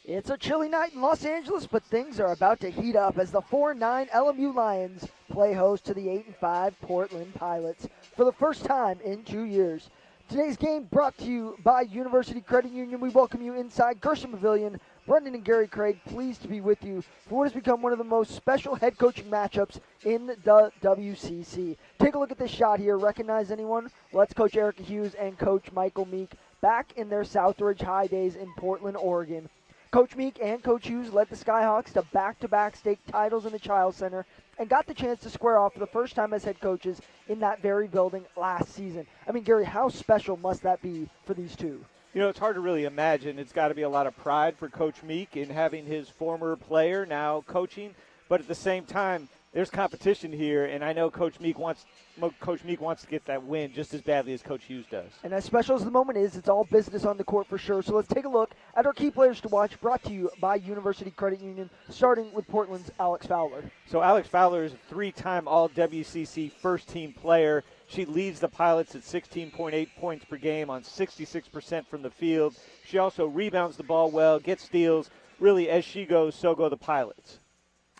It's a chilly night in Los Angeles, but things are about to heat up as the 4-9 LMU Lions play host to the 8-5 Portland Pilots for the first time in 2 years. Today's game brought to you by University Credit Union. We welcome you inside Gershon Pavilion. Brendan and Gary Craig, pleased to be with you for what has become one of the most special head coaching matchups in the WCC. Take a look at this shot here. Recognize anyone? Well, that's Coach Erica Hughes and Coach Michael Meek back in their Southridge High days in Portland, Oregon. Coach Meek and Coach Hughes led the Skyhawks to back-to-back state titles in the Chiles Center and got the chance to square off for the first time as head coaches in that very building last season. I mean, Gary, how special must that be for these two? You know, it's hard to really imagine. It's got to be a lot of pride for Coach Meek in having his former player now coaching, but at the same time, there's competition here, and I know Coach Meek wants to get that win just as badly as Coach Hughes does. And as special as the moment is, it's all business on the court for sure. So let's take a look at our key players to watch, brought to you by University Credit Union, starting with Portland's Alex Fowler. So Alex Fowler is a three-time All-WCC first-team player. She leads the Pilots at 16.8 points per game on 66% from the field. She also rebounds the ball well, gets steals. Really, as she goes, so go the Pilots.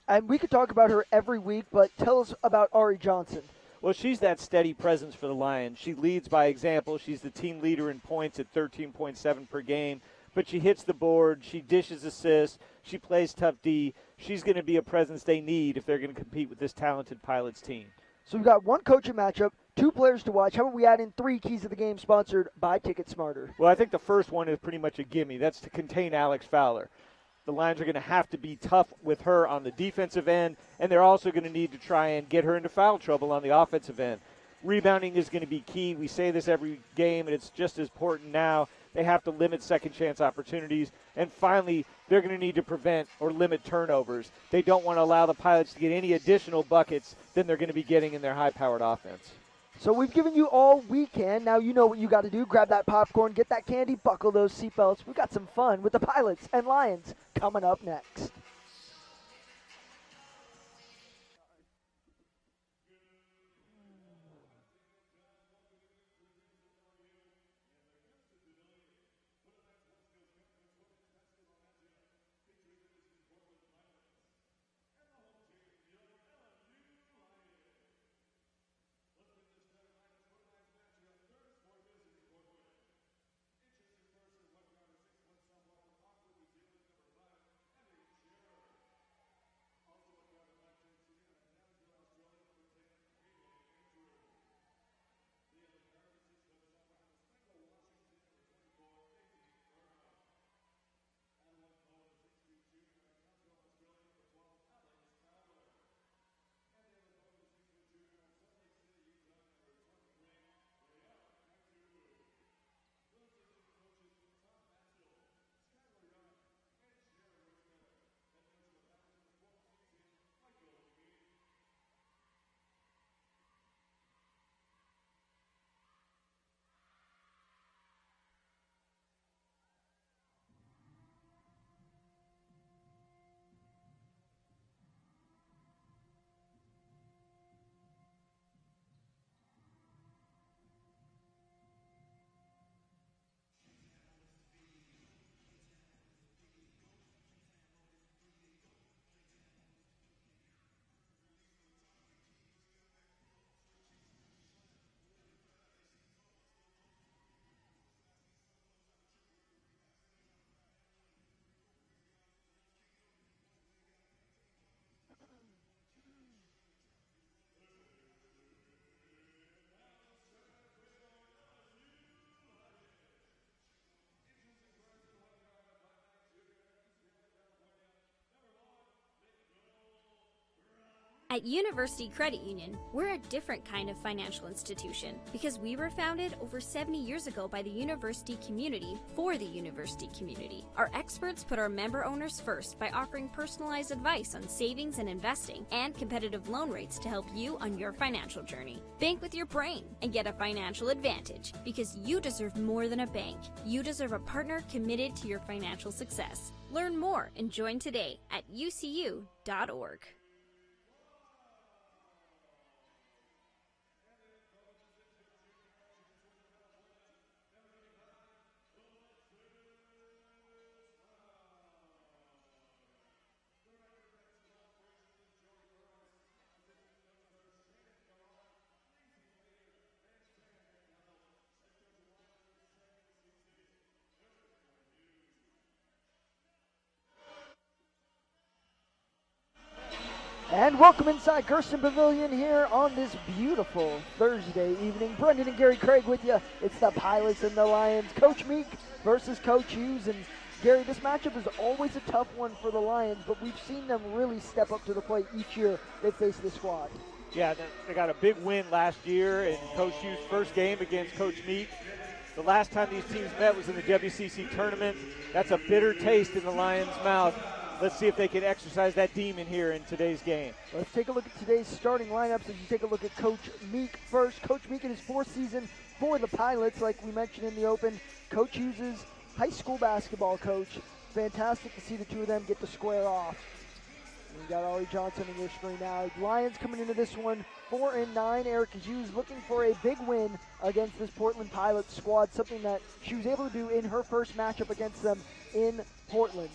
And we could talk about her every week, but tell us about Ari Johnson. Well, she's that steady presence for the Lions. She leads by example. She's the team leader in points at 13.7 per game. But she hits the board. She dishes assists. She plays tough D. She's going to be a presence they need if they're going to compete with this talented Pilots team. So we've got one coaching matchup, two players to watch. How about we add in three keys of the game sponsored by Ticket Smarter? Well, I think the first one is pretty much a gimme. That's to contain Alex Fowler. The Lions are going to have to be tough with her on the defensive end, and they're also going to need to try and get her into foul trouble on the offensive end. Rebounding is going to be key. We say this every game, and it's just as important now. They have to limit second-chance opportunities. And finally, they're going to need to prevent or limit turnovers. They don't want to allow the Pilots to get any additional buckets than they're going to be getting in their high-powered offense. So we've given you all weekend. Now you know what you got to do. Grab that popcorn, get that candy, buckle those seatbelts. We've got some fun with the Pilots and Lions coming up next. At University Credit Union, we're a different kind of financial institution because we were founded over 70 years ago by the university community for the university community. Our experts put our member owners first by offering personalized advice on savings and investing and competitive loan rates to help you on your financial journey. Bank with your brain and get a financial advantage because you deserve more than a bank. You deserve a partner committed to your financial success. Learn more and join today at ucu.org. And welcome inside Gersten Pavilion here on this beautiful Thursday evening. Brendan and Gary Craig with you. It's the Pilots and the Lions. Coach Meek versus Coach Hughes. And Gary, this matchup is always a tough one for the Lions, but we've seen them really step up to the plate each year they face this squad. Yeah, they got a big win last year in Coach Hughes' first game against Coach Meek. The last time these teams met was in the WCC tournament. That's a bitter taste in the Lions' mouth. Let's see if they can exercise that demon here in today's game. Let's take a look at today's starting lineups as you take a look at Coach Meek first. Coach Meek in his fourth season for the Pilots, like we mentioned in the open. Coach Hughes' high school basketball coach. Fantastic to see the two of them get to square off. We got Ari Johnson on your screen now. Lions coming into this one 4-9. Erica Hughes looking for a big win against this Portland Pilots squad, something that she was able to do in her first matchup against them in Portland.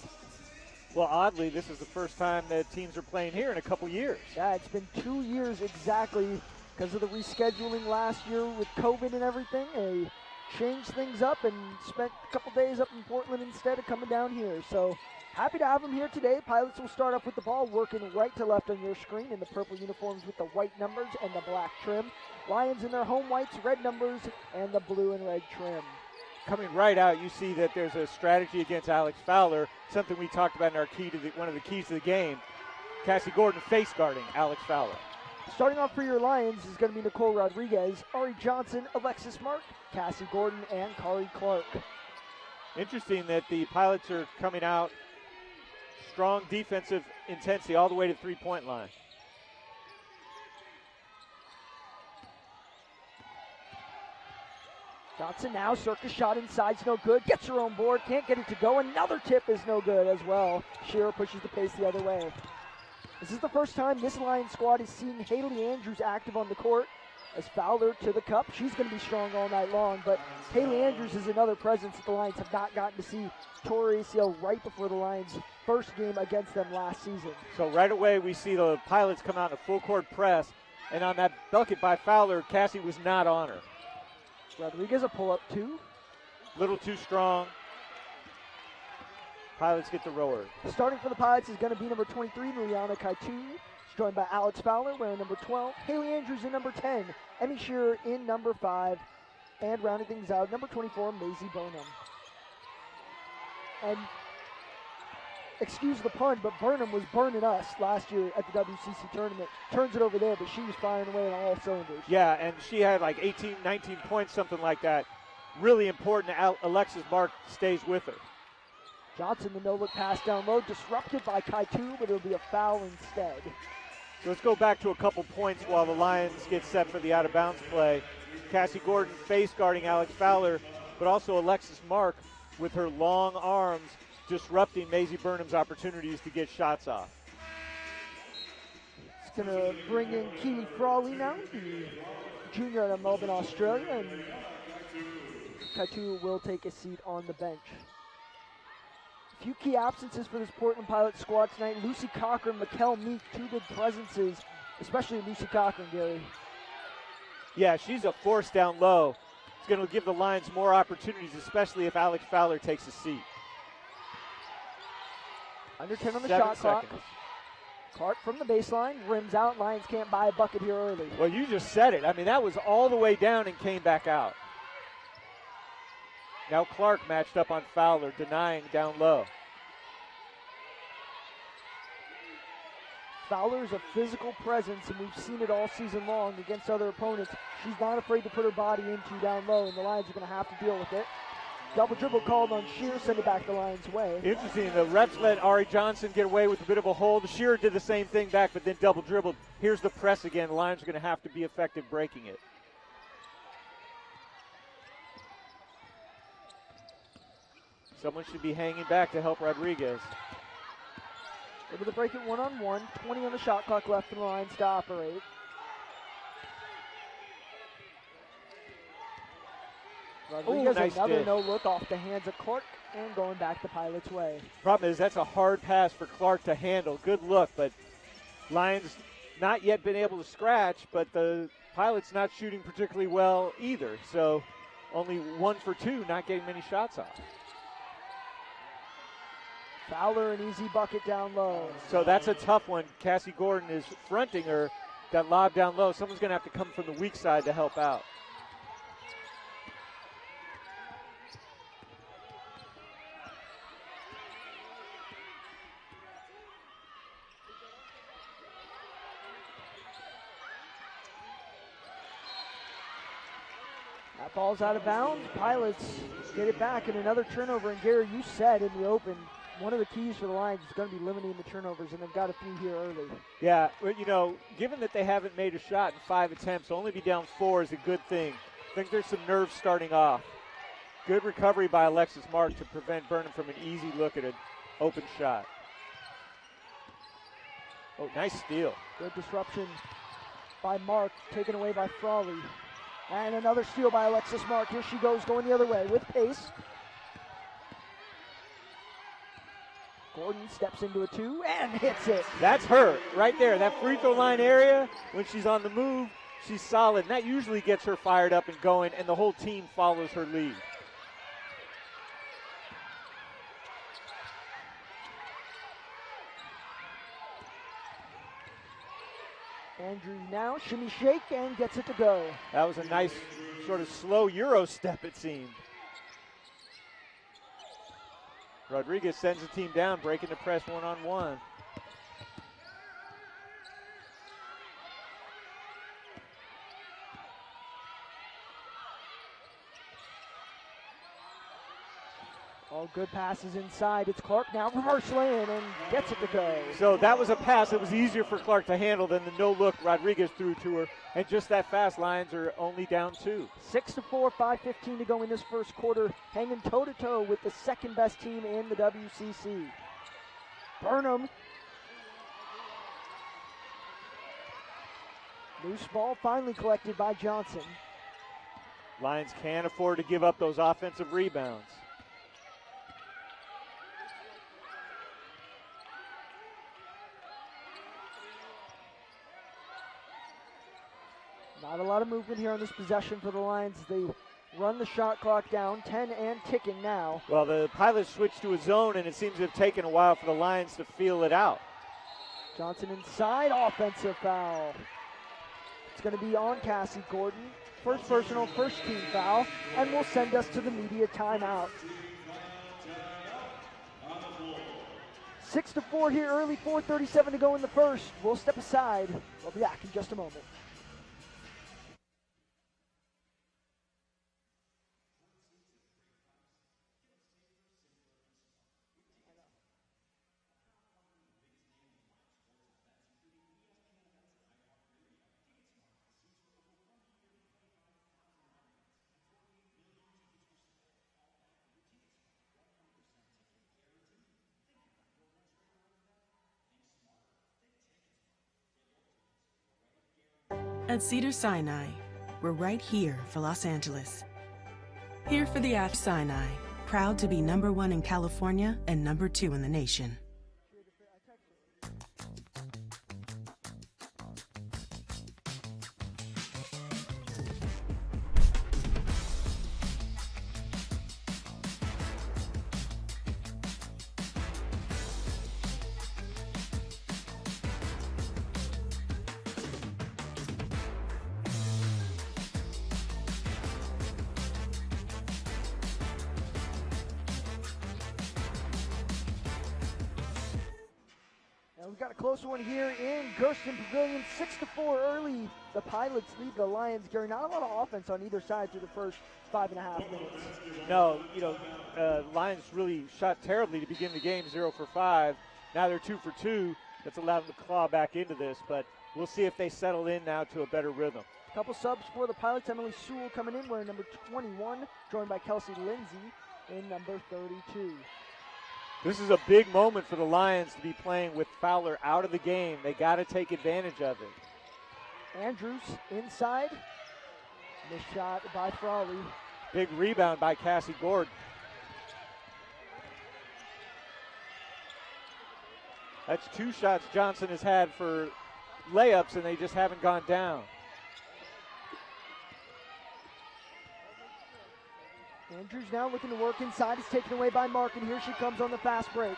Well, oddly, this is the first time that teams are playing here in a couple years. Yeah, it's been 2 years exactly because of the rescheduling last year with COVID and everything. They changed things up and spent a couple days up in Portland instead of coming down here. So happy to have them here today. Pilots will start off with the ball, working right to left on your screen in the purple uniforms with the white numbers and the black trim. Lions in their home whites, red numbers, and the blue and red trim. Coming right out, you see that there's a strategy against Alex Fowler, something we talked about in our one of the keys to the game. Cassie Gordon face guarding Alex Fowler. Starting off for your Lions is going to be Nicole Rodriguez, Ari Johnson, Alexis Mark, Cassie Gordon, and Kari Clark. Interesting that the Pilots are coming out strong defensive intensity all the way to the three-point line. Johnson now, circus shot inside's no good, gets her own board, can't get it to go. Another tip is no good as well. Shearer pushes the pace the other way. This is the first time this Lions squad is seeing Haley Andrews active on the court. As Fowler to the cup, she's going to be strong all night long, but Haley Andrews is another presence that the Lions have not gotten to see. Tore ACL right before the Lions' first game against them last season. So right away we see the Pilots come out in a full court press, and on that bucket by Fowler, Cassie was not on her. Rodriguez a pull-up two. Little too strong. Pilots get the rower. Starting for the Pilots is going to be number 23, Liliana Kaitu. She's joined by Alex Fowler wearing number 12. Haley Andrews in number 10. Emmy Shearer in number 5. And rounding things out, number 24, Maisie Burnham. And excuse the pun, but Burnham was burning us last year at the WCC tournament. Turns it over there, but she was firing away on all cylinders. Yeah, and she had like 18, 19 points, something like that. Really important Alexis Mark stays with her. Johnson, the no-look pass down low, disrupted by Kaitu, but it'll be a foul instead. So let's go back to a couple points while the Lions get set for the out-of-bounds play. Cassie Gordon face guarding Alex Fowler, but also Alexis Mark with her long arms disrupting Maisie Burnham's opportunities to get shots off. It's going to bring in Keely Frawley now, the junior out of Melbourne, Australia, and Kaitu will take a seat on the bench. A few key absences for this Portland Pilots squad tonight. Lucy Cochran, Mikkel Meek, two big presences, especially Lucy Cochran, Gary. Yeah, she's a force down low. It's going to give the Lions more opportunities, especially if Alex Fowler takes a seat. Under 10 on the 7 shot clock. seconds. Clark from the baseline, rims out. Lions can't buy a bucket here early. Well, you just said it. I mean, that was all the way down and came back out. Now Clark matched up on Fowler, denying down low. Fowler is a physical presence, and we've seen it all season long against other opponents. She's not afraid to put her body into down low, and the Lions are going to have to deal with it. Double dribble called on Shearer, send it back the Lions' way. Interesting, the refs let Ari Johnson get away with a bit of a hold. Shearer did the same thing back, but then double dribbled. Here's the press again. The Lions are going to have to be effective breaking it. Someone should be hanging back to help Rodriguez. Able to break it one-on-one. 20 on the shot clock left for the Lions to operate. Rodriguez, nice another dish. no-look off the hands of Clark and going back the Pilots' way. Problem is that's a hard pass for Clark to handle. Good look, but Lions not yet been able to scratch, but the Pilots not shooting particularly well either. So only 1 for 2, not getting many shots off. Fowler, an easy bucket down low. So that's a tough one. Cassie Gordon is fronting her, got lobbed down low. Someone's going to have to come from the weak side to help out. That ball's out of bounds. Pilots get it back, and another turnover. And Gary, you said in the open, one of the keys for the Lions is going to be limiting the turnovers, and they've got a few here early. Yeah, but, you know, given that they haven't made a shot in 5 attempts, only be down 4 is a good thing. I think there's some nerves starting off. Good recovery by Alexis Mark to prevent Burnham from an easy look at an open shot. Oh, nice steal. Good disruption by Mark, taken away by Frawley. And another steal by Alexis Mark. Here she goes, going the other way with pace. Gordon steps into a 2 and hits it. That's her right there. That free throw line area, when she's on the move, she's solid. And that usually gets her fired up and going, and the whole team follows her lead. Andrews now, shimmy shake, and gets it to go. That was a nice sort of slow Euro step, it seemed. Rodriguez sends the team down, breaking the press one-on-one. All good passes inside. It's Clark now, reverse lane, and gets it to go. So that was a pass that was easier for Clark to handle than the no-look Rodriguez threw to her. And just that fast, Lions are only down 2. 6-4, 5:15 to go in this first quarter, hanging toe-to-toe with the second best team in the WCC. Burnham. Loose ball finally collected by Johnson. Lions can't afford to give up those offensive rebounds. Not a lot of movement here on this possession for the Lions. They run the shot clock down, 10 and ticking now. Well, the Pilots switched to a zone, and it seems to have taken a while for the Lions to feel it out. Johnson inside, offensive foul. It's going to be on Cassie Gordon. First personal, first team foul, and will send us to the media timeout. 6-4 here early, 4:37 to go in the first. We'll step aside. We'll be back in just a moment. At Cedars-Sinai, we're right here for Los Angeles. Here for the Sinai, proud to be #1 in California and #2 in the nation. We've got a close one here in Gersten Pavilion, 6-4 early. The Pilots lead the Lions. Gary, not a lot of offense on either side through the first 5.5 minutes. No, Lions really shot terribly to begin the game, 0 for 5. Now they're 2 for 2. That's allowed them to claw back into this, but we'll see if they settle in now to a better rhythm. A couple subs for the Pilots. Emily Sewell coming in wearing number 21, joined by Kelsey Lindsay in number 32. This is a big moment for the Lions to be playing with Fowler out of the game. They got to take advantage of it. Andrews inside. Missed shot by Frawley. Big rebound by Cassie Gordon. That's 2 shots Johnson has had for layups, and they just haven't gone down. Andrews now looking to work inside. It's taken away by Mark, and here she comes on the fast break.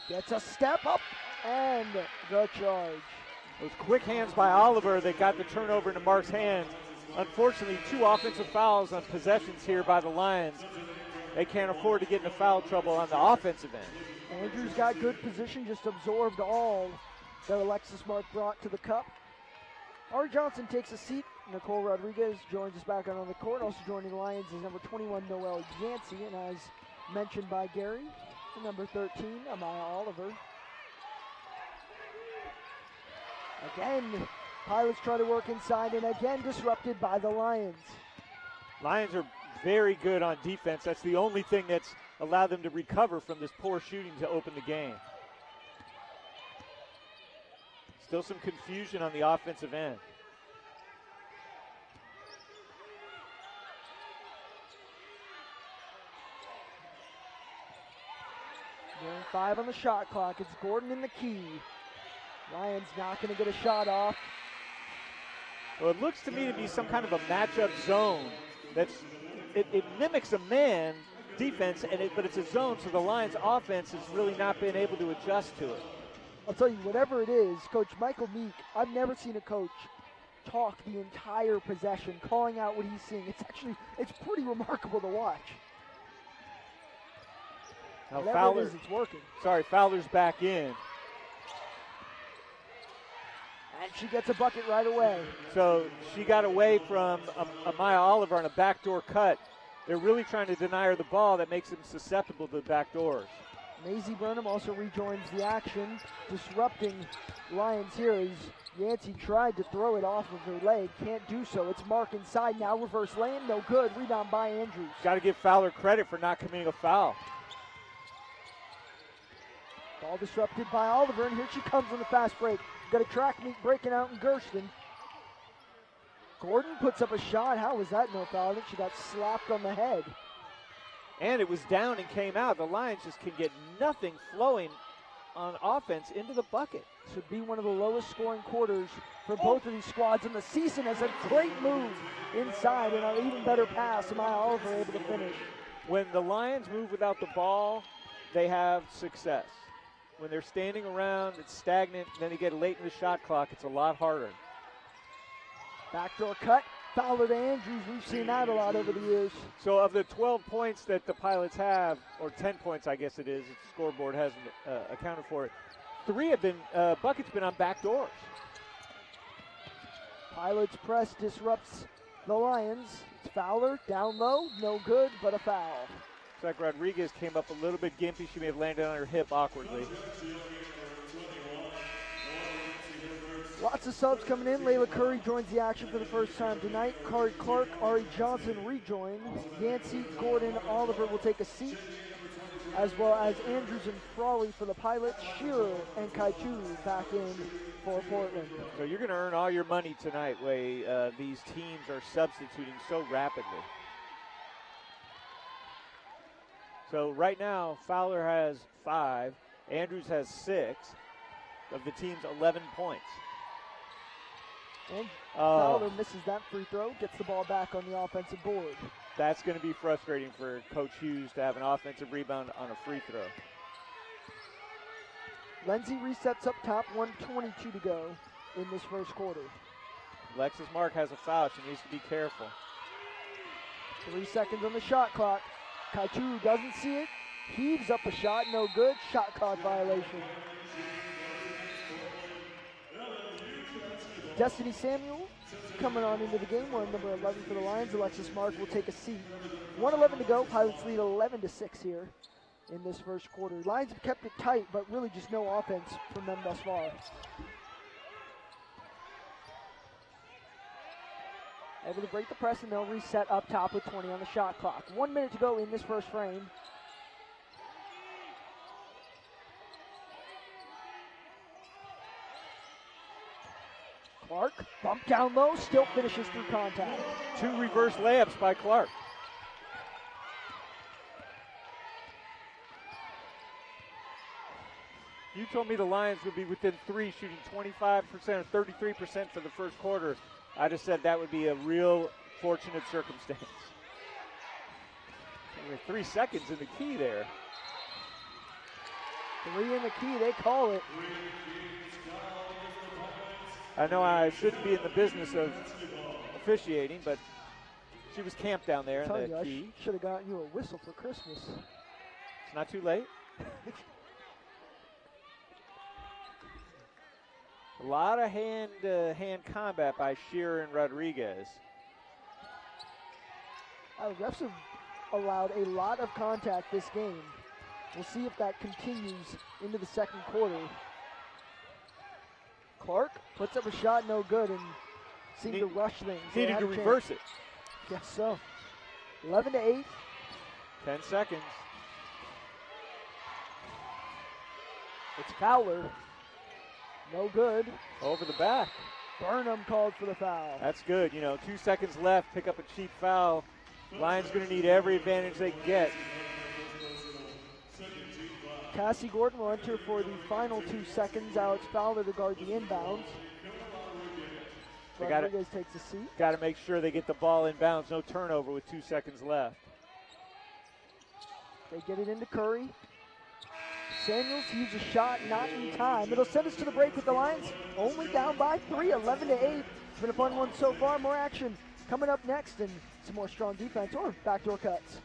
Gets a step up and the charge. Those quick hands by Oliver that got the turnover into Mark's hands. Unfortunately, 2 offensive fouls on possessions here by the Lions. They can't afford to get into foul trouble on the offensive end. Andrews got good position, just absorbed all that Alexis Mark brought to the cup. Ari Johnson takes a seat. Nicole Rodriguez joins us back out on the court. Also joining the Lions is number 21, Noelle Yancey, and as mentioned by Gary, number 13, Amaya Oliver. Again, Pilots try to work inside, and again disrupted by the Lions. Lions are very good on defense. That's the only thing that's allowed them to recover from this poor shooting to open the game. Still some confusion on the offensive end. Going 5 on the shot clock. It's Gordon in the key. Lions not going to get a shot off. Well, it looks to me to be some kind of a matchup zone. It mimics a man defense, but it's a zone, so the Lions' offense has really not been able to adjust to it. I'll tell you, whatever it is, Coach Michael Meek, I've never seen a coach talk the entire possession, calling out what he's seeing. It's pretty remarkable to watch. Now Whatever it is, it's working. Fowler's back in. And she gets a bucket right away. So she got away from Amaya Oliver on a backdoor cut. They're really trying to deny her the ball. That makes them susceptible to the backdoors. Maisie Burnham also rejoins the action, disrupting Lions here as Yancey tried to throw it off of her leg. Can't do so. It's Mark inside now. Reverse lay-in, no good. Rebound by Andrews. Got to give Fowler credit for not committing a foul. Ball disrupted by Oliver, and here she comes on the fast break. Got a track meet breaking out in Gersten. Gordon puts up a shot. How was that no foul? I think she got slapped on the head. And it was down and came out. The Lions just can get nothing flowing on offense into the bucket. Should be one of the lowest scoring quarters for both of these squads in the season. As a great move inside and an even better pass. Amaya Oliver able to finish. When the Lions move without the ball, they have success. When they're standing around, it's stagnant. Then they get late in the shot clock. It's a lot harder. Backdoor cut. Fowler to Andrews. We've seen that a lot over the years. So of the 12 points that the Pilots have, or 10 points I guess it is, the scoreboard hasn't accounted for it, 3 have been, buckets been on backdoors. Pilots press disrupts the Lions. It's Fowler down low. No good, but a foul. Looks like Rodriguez came up a little bit gimpy. She may have landed on her hip awkwardly. Lots of subs coming in. Layla Curry joins the action for the first time tonight. Kari Clark, Ari Johnson rejoin. Yancey, Gordon, Oliver will take a seat, as well as Andrews and Frawley for the Pilots. Shearer and Kaitu back in for Portland. So you're going to earn all your money tonight, way these teams are substituting so rapidly. So right now, Fowler has 5. Andrews has 6 of the team's 11 points. And Fowler misses that free throw, gets the ball back on the offensive board. That's going to be frustrating for Coach Hughes to have an offensive rebound on a free throw. Lindsay resets up top, 1:22 to go in this first quarter. Alexis Mark has a foul. She needs to be careful. 3 seconds on the shot clock. Kaitu doesn't see it, heaves up a shot, no good. Shot clock violation. Destiny Samuel coming on into the game, wearing number 11 for the Lions. Alexis Mark will take a seat. 1:11 to go. Pilots lead 11-6 here in this first quarter. Lions have kept it tight, but really just no offense from them thus far. Able to break the press, and they'll reset up top with 20 on the shot clock. 1 minute to go in this first frame. Clark, bump down low, still finishes through contact. 2 reverse layups by Clark. You told me the Lions would be within 3, shooting 25% or 33% for the first quarter. I just said that would be a real fortunate circumstance. 3 seconds in the key there. 3 in the key, they call it. I know I shouldn't be in the business of officiating, but she was camped down there in the key. I should have gotten you a whistle for Christmas. It's not too late. A lot of hand combat by Shearer and Rodriguez. Refs have allowed a lot of contact this game. We'll see if that continues into the second quarter. Clark puts up a shot, no good, and seemed to rush things. Needed to reverse it. Yes, so. 11-8. 10 seconds. It's Fowler. No good. Over the back. Burnham called for the foul. That's good. 2 seconds left. Pick up a cheap foul. Lions going to need every advantage they can get. Cassie Gordon will enter for the final 2 seconds. Alex Fowler to guard the inbounds. Rodriguez takes a seat. Got to make sure they get the ball inbounds. No turnover with 2 seconds left. They get it into Curry. Samuels used a shot, not in time. It'll send us to the break with the Lions only down by 3, 11-8. It's been a fun one so far. More action coming up next and some more strong defense or backdoor cuts.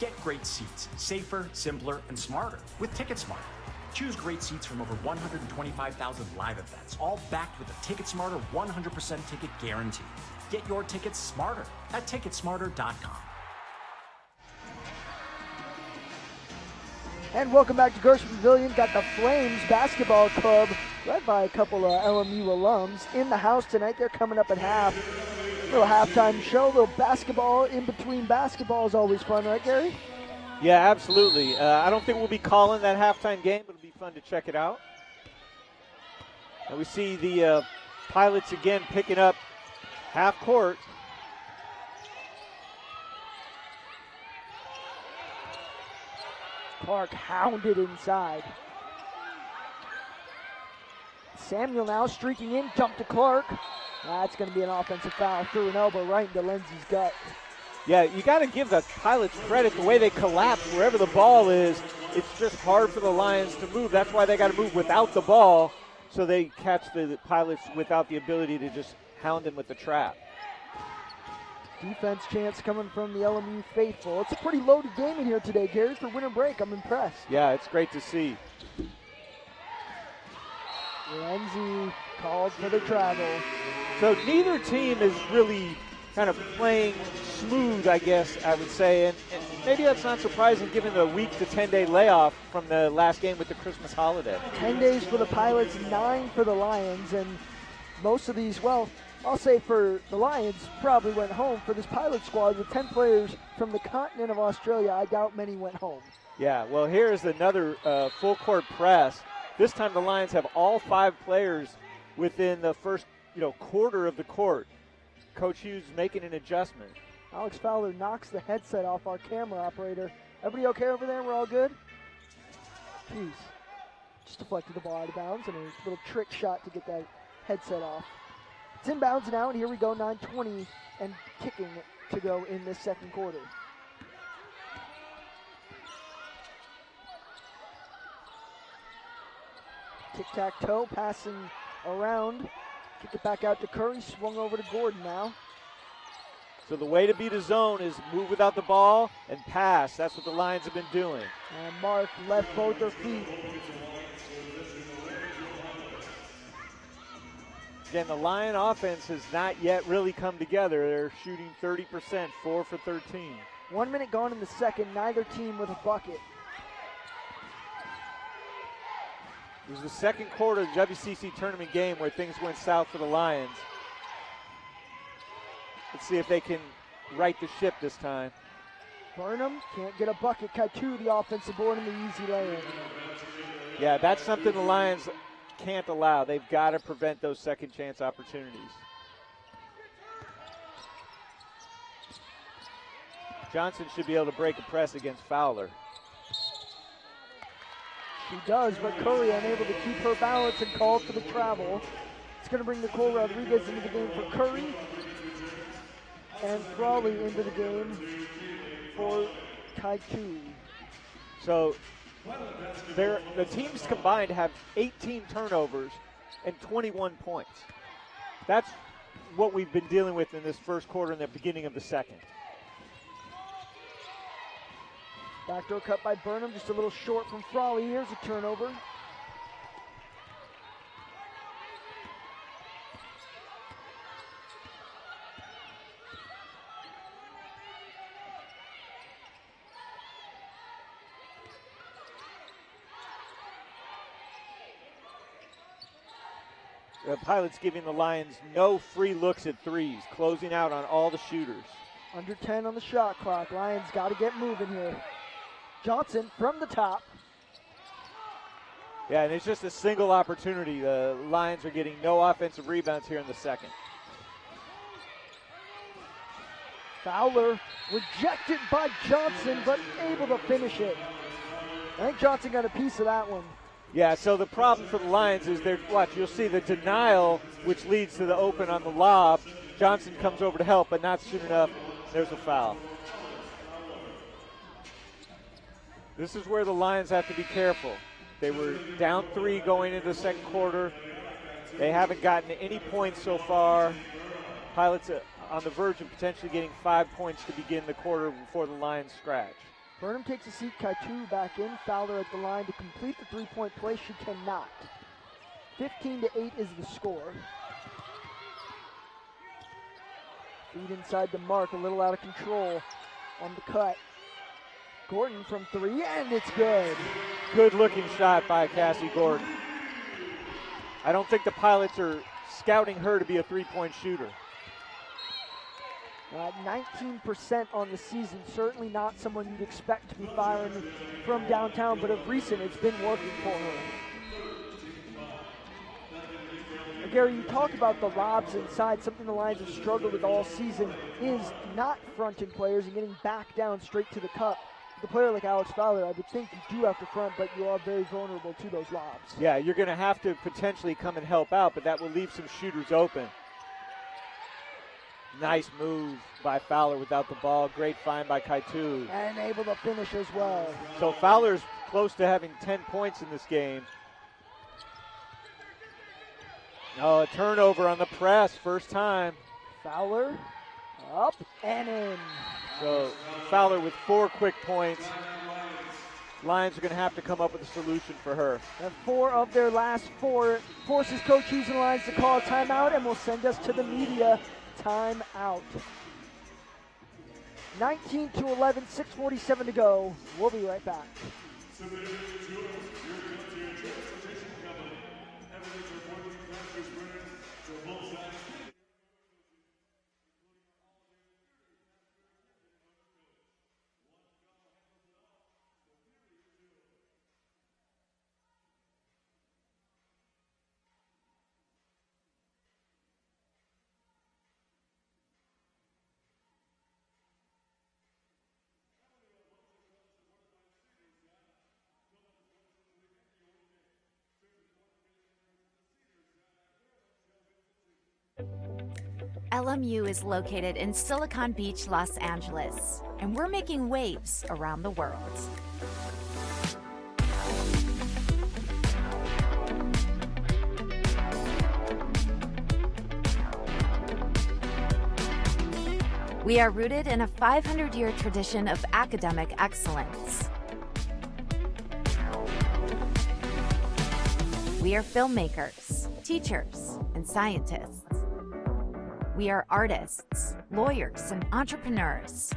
Get great seats, safer, simpler, and smarter with TicketSmarter. Choose great seats from over 125,000 live events, all backed with a TicketSmarter 100% ticket guarantee. Get your tickets smarter at TicketSmarter.com. And welcome back to Gershon Pavilion. Got the Flames Basketball Club, led by a couple of LMU alums, in the house tonight. They're coming up at half. Little halftime show, little basketball in between basketball is always fun, right, Gary? Yeah, absolutely. I don't think we'll be calling that halftime game, but it'll be fun to check it out. And we see the Pilots again picking up half court. Clark hounded inside. Samuel now streaking in, jump to Clark. That's going to be an offensive foul. Threw an elbow right into Lindsey's gut. Yeah, you got to give the Pilots credit the way they collapse wherever the ball is. It's just hard for the Lions to move. That's why they got to move without the ball, so they catch the Pilots without the ability to just hound them with the trap. Defense chance coming from the LMU faithful. It's a pretty loaded game in here today, Gary, for winter break. I'm impressed. Yeah, it's great to see. Lindsey called for the travel. So neither team is really kind of playing smooth, I guess I would say. And maybe that's not surprising given the week to 10-day layoff from the last game with the Christmas holiday. 10 days for the Pilots, 9 for the Lions. And most of these, well, I'll say for the Lions, probably went home. For this Pilot squad with 10 players from the continent of Australia, I doubt many went home. Yeah, well, here's another full court press. This time the Lions have all 5 players within the first quarter of the court. Coach Hughes making an adjustment. Alex Fowler knocks the headset off our camera operator. Everybody okay over there? We're all good? Jeez. Just deflected the ball out of bounds and a little trick shot to get that headset off. It's inbounds now, and here we go, 9:20 and kicking to go in this second quarter. Tic-tac-toe, passing around. Kick it back out to Curry, swung over to Gordon now. So the way to beat a zone is move without the ball and pass. That's what the Lions have been doing. And Mark left both their feet. Again, the Lion offense has not yet really come together. They're shooting 30%, 4 for 13. 1 minute gone in the second, neither team with a bucket. It was the second quarter of the WCC tournament game where things went south for the Lions. Let's see if they can right the ship this time. Burnham can't get a bucket. Kaitu, the offensive board, in the easy lay-in. Yeah, that's something the Lions can't allow. They've got to prevent those second chance opportunities. Johnson should be able to break a press against Fowler. She does, but Curry unable to keep her balance and called for the travel. It's going to bring Nicole Rodriguez into the game for Curry. And Frawley into the game for Kaitu. So the teams combined have 18 turnovers and 21 points. That's what we've been dealing with in this first quarter and the beginning of the second. Backdoor cut by Burnham, just a little short from Frawley. Here's a turnover. The Pilots giving the Lions no free looks at threes, closing out on all the shooters. Under 10 on the shot clock. Lions got to get moving here. Johnson from the top. Yeah, and it's just a single opportunity. The Lions are getting no offensive rebounds here in the second. Fowler rejected by Johnson, but able to finish it. I think Johnson got a piece of that one. Yeah, so the problem for the Lions is you'll see the denial, which leads to the open on the lob. Johnson comes over to help, but not soon enough. There's a foul. This is where the Lions have to be careful. They were down 3 going into the second quarter. They haven't gotten any points so far. Pilots on the verge of potentially getting 5 points to begin the quarter before the Lions scratch. Burnham takes a seat, Kaitu back in. Fowler at the line to complete the three-point play. She cannot. 15-8 is the score. Feed inside the mark, a little out of control on the cut. Gordon from 3, and it's good. Good looking shot by Cassie Gordon. I don't think the Pilots are scouting her to be a three-point shooter. 19% on the season, certainly not someone you'd expect to be firing from downtown, but of recent it's been working for her. Gary, you talk about the lobs inside. Something the Lions have struggled with all season is not fronting players and getting back down straight to the cup. With a player like Alex Fowler, I would think you do have to front, but you are very vulnerable to those lobs. Yeah, you're going to have to potentially come and help out, but that will leave some shooters open. Nice move by Fowler without the ball. Great find by Kaitu. And able to finish as well. So Fowler's close to having 10 points in this game. Oh, a turnover on the press, first time. Fowler up and in. So Fowler with 4 quick points. Lions are going to have to come up with a solution for her. And 4 of their last 4 forces Coach Hughes and Lions to call a timeout and will send us to the media. Timeout. 19-11, 6:47 to go. We'll be right back. LMU is located in Silicon Beach, Los Angeles, and we're making waves around the world. We are rooted in a 500-year tradition of academic excellence. We are filmmakers, teachers, and scientists. We are artists, lawyers, and entrepreneurs.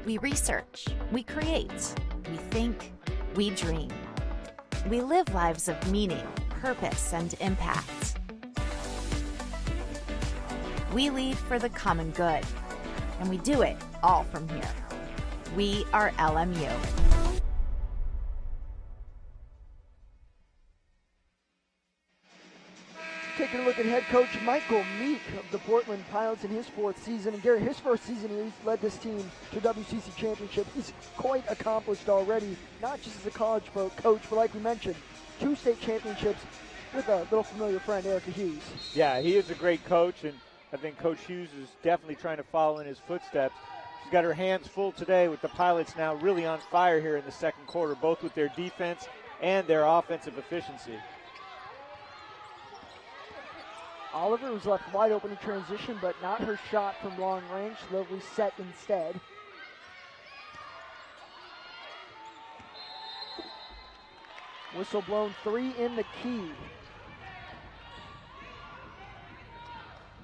We research, we create, we think, we dream. We live lives of meaning, purpose, and impact. We lead for the common good, and we do it all from here. We are LMU. Taking a look at head coach Michael Meek of the Portland Pilots in his 4th season. And Gary, his 1st season, he led this team to WCC championship. He's quite accomplished already, not just as a college coach, but like we mentioned, 2 state championships with a little familiar friend, Erica Hughes. Yeah, he is a great coach, and I think Coach Hughes is definitely trying to follow in his footsteps. She's got her hands full today with the Pilots now really on fire here in the second quarter, both with their defense and their offensive efficiency. Oliver was left wide open in transition, but not her shot from long range. They'll reset instead. Whistle blown, 3 in the key.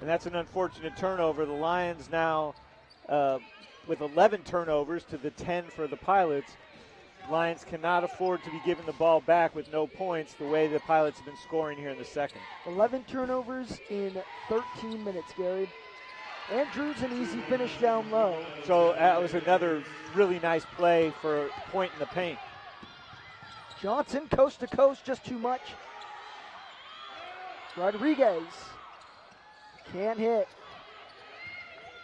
And that's an unfortunate turnover. The Lions now with 11 turnovers to the 10 for the Pilots. Lions cannot afford to be giving the ball back with no points the way the Pilots have been scoring here in the second. 11 turnovers in 13 minutes, Gary. Andrews, an easy finish down low. So that was another really nice play for a point in the paint. Johnson, coast to coast, just too much. Rodriguez can't hit.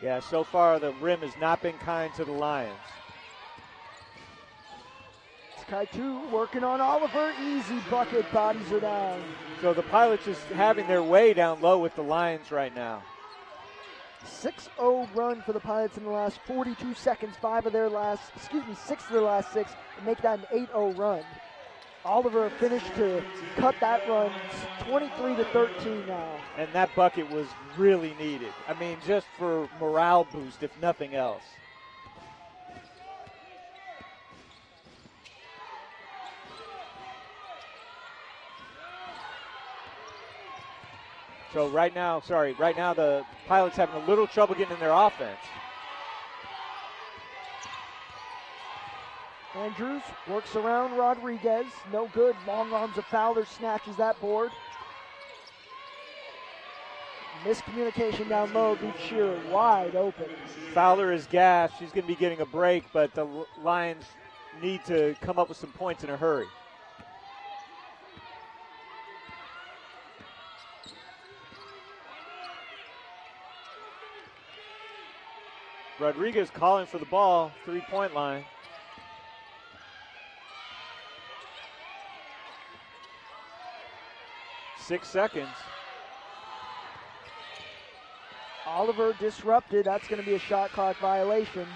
Yeah, so far the rim has not been kind to the Lions. Kaitu working on Oliver. Easy bucket, bodies are down. So the Pilots just having their way down low with the Lions right now. 6-0 run for the Pilots in the last 42 seconds. 6 of their last 6, and make that an 8-0 run. Oliver finished to cut that run 23-13 now. And that bucket was really needed. I mean, just for morale boost, if nothing else. So right now the Pilots having a little trouble getting in their offense. Andrews works around Rodriguez. No good. Long arms of Fowler snatches that board. Miscommunication down low. Beat Shearer wide open. Fowler is gassed. She's going to be getting a break, but the Lions need to come up with some points in a hurry. Rodriguez calling for the ball, 3-point line. Six seconds. Oliver disrupted. That's going to be a shot clock violation.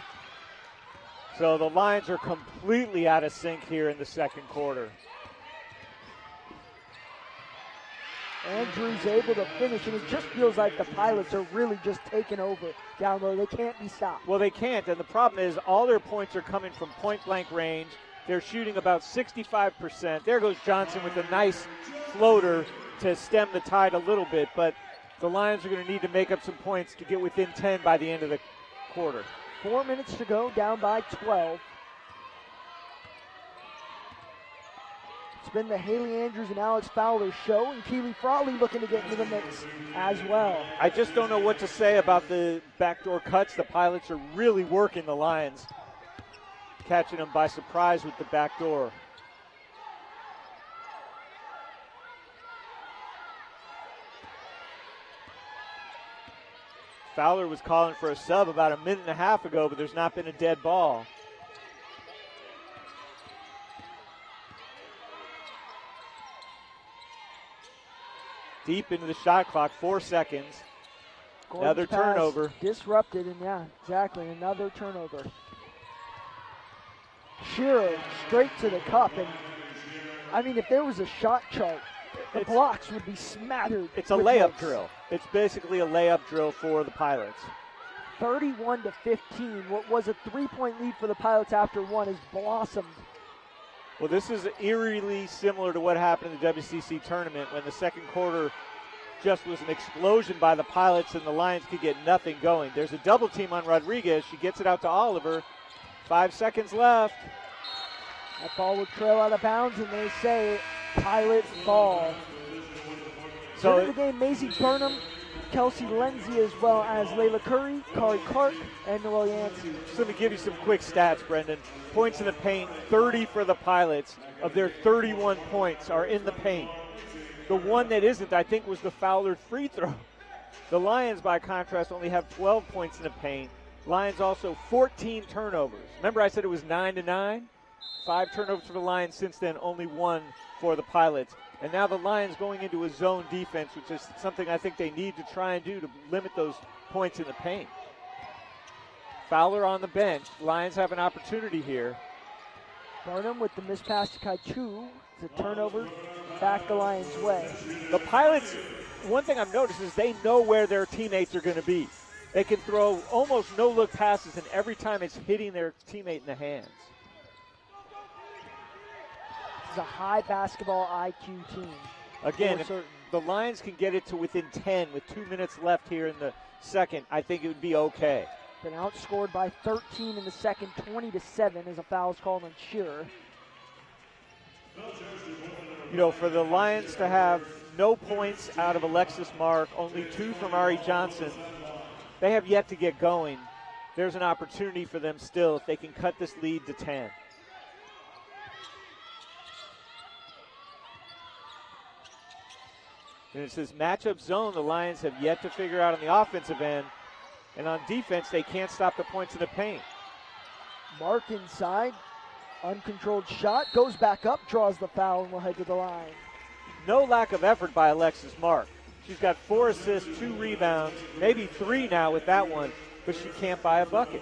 So the Lions are completely out of sync here in the second quarter. Andrews able to finish, and it just feels like the Pilots are really just taking over down low. They can't be stopped. Well, they can't, and the problem is all their points are coming from point-blank range. They're shooting about 65%. There goes Johnson with a nice floater to stem the tide a little bit, but the Lions are going to need to make up some points to get within 10 by the end of the quarter. 4 minutes to go, down by 12. It's been the Haley Andrews and Alex Fowler show, and Keely Frawley looking to get into the mix as well. I just don't know what to say about the backdoor cuts. The Pilots are really working the Lions, catching them by surprise with the backdoor. Fowler was calling for a sub about a minute and a half ago, but there's not been a dead ball. Deep into the shot clock, 4 seconds. Gordon's Another pass turnover. Disrupted, and yeah, exactly, another turnover. Shearer straight to the cup, and I mean, if there was a shot chart, the blocks would be smattered. It's a with layup notes. drill. It's basically a layup drill for the Pilots. 31-15. What was a 3-point lead for the Pilots after one has blossomed. Well, this is eerily similar to what happened in the WCC tournament when the second quarter just was an explosion by the Pilots and the Lions could get nothing going. There's a double team on Rodriguez. She gets it out to Oliver. 5 seconds left. That ball would trail out of bounds, and they say Pilot ball. So in the game, Maisie Burnham, Kelsey Lindsay, as well as Layla Curry, Kari Clark, and Noelle Yancey. Just let me give you some quick stats, Brendan. Points in the paint, 30 for the Pilots. Of their 31 points are in the paint. The one that isn't, I think, was the Fowler free throw. The Lions, by contrast, only have 12 points in the paint. Lions also 14 turnovers. Remember I said it was 9-9? 5 turnovers for the Lions since then, only 1 for the Pilots. And now the Lions going into a zone defense, which is something I think they need to try and do to limit those points in the paint. Fowler on the bench. Lions have an opportunity here. Burnham with the missed pass to Kaichu. It's a turnover back the Lions' way. The Pilots, one thing I've noticed is they know where their teammates are going to be. They can throw almost no-look passes, and every time it's hitting their teammate in the hands. This is a high basketball IQ team. Again, if the Lions can get it to within 10 with 2 minutes left here in the second, I think it would be okay. Been outscored by 13 in the second, 20-7 as a foul is called on Shearer. You know, for the Lions to have no points out of Alexis Mark, only 2 from Ari Johnson, they have yet to get going. There's an opportunity for them still if they can cut this lead to 10. And it says matchup zone. The Lions have yet to figure out on the offensive end. And on defense, they can't stop the points in the paint. Mark inside. Uncontrolled shot. Goes back up. Draws the foul and will head to the line. No lack of effort by Alexis Mark. She's got 4 assists, 2 rebounds, maybe 3 now with that one, but she can't buy a bucket.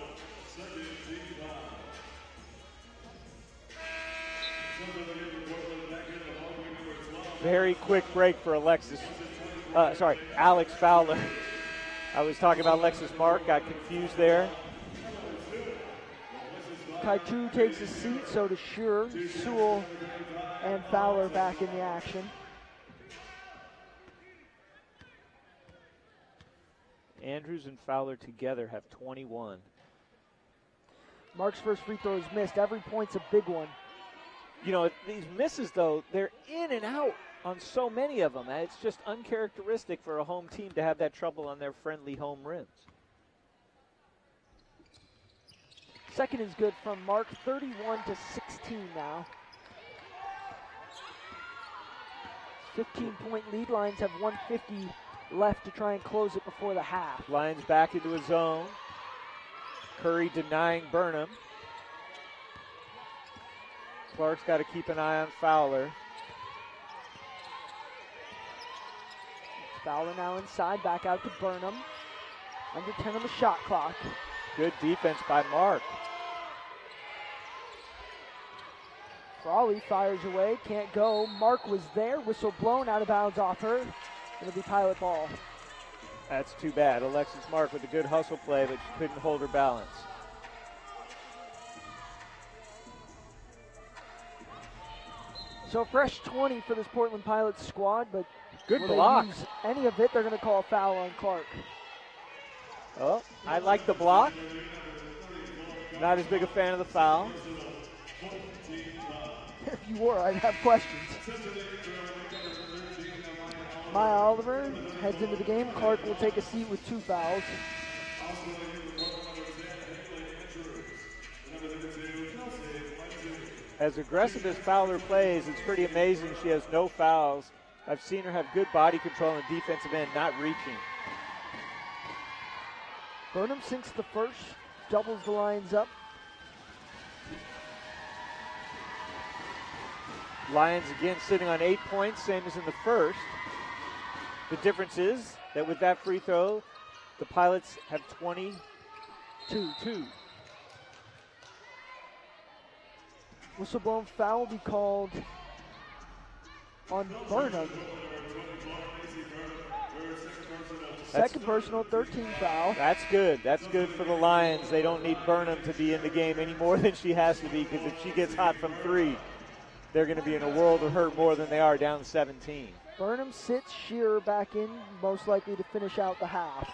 Very quick break for Alex Fowler. I was talking about Alexis Mark, got confused there. Kaichu takes a seat, so does Shearer, Sewell, and Fowler back in the action. Andrews and Fowler together have 21. Mark's first free throw is missed. Every point's a big one. You know, these misses, though, they're in and out on so many of them. It's just uncharacteristic for a home team to have that trouble on their friendly home rims. Second is good from Mark, 31-16 now. 15-point lead. Lions have 150 left to try and close it before the half. Lions back into a zone. Curry denying Burnham. Clark's got to keep an eye on Fowler. Fowler now inside, back out to Burnham. Under 10 on the shot clock. Good defense by Mark. Frawley fires away, can't go. Mark was there, whistle blown, out of bounds off her. It'll be Pilot ball. That's too bad. Alexis Mark with a good hustle play, but she couldn't hold her balance. So fresh 20 for this Portland Pilots squad, but good will block. They use any of it, they're going to call a foul on Clark. Oh, I like the block. Not as big a fan of the foul. If you were, I'd have questions. Maya Oliver heads into the game. Clark will take a seat with 2 fouls. As aggressive as Fowler plays, it's pretty amazing she has no fouls. I've seen her have good body control on the defensive end, not reaching. Burnham sinks the first, doubles the Lions up. Lions again sitting on 8 points, same as in the first. The difference is that with that free throw, The Pilots have 22. Whistle blown foul will be called on Burnham. Second personal, 13 foul. That's good. That's good for the Lions. They don't need Burnham to be in the game any more than she has to be, because if she gets hot from three, they're going to be in a world of hurt more than they are down 17. Burnham sits Shearer back in, most likely to finish out the half.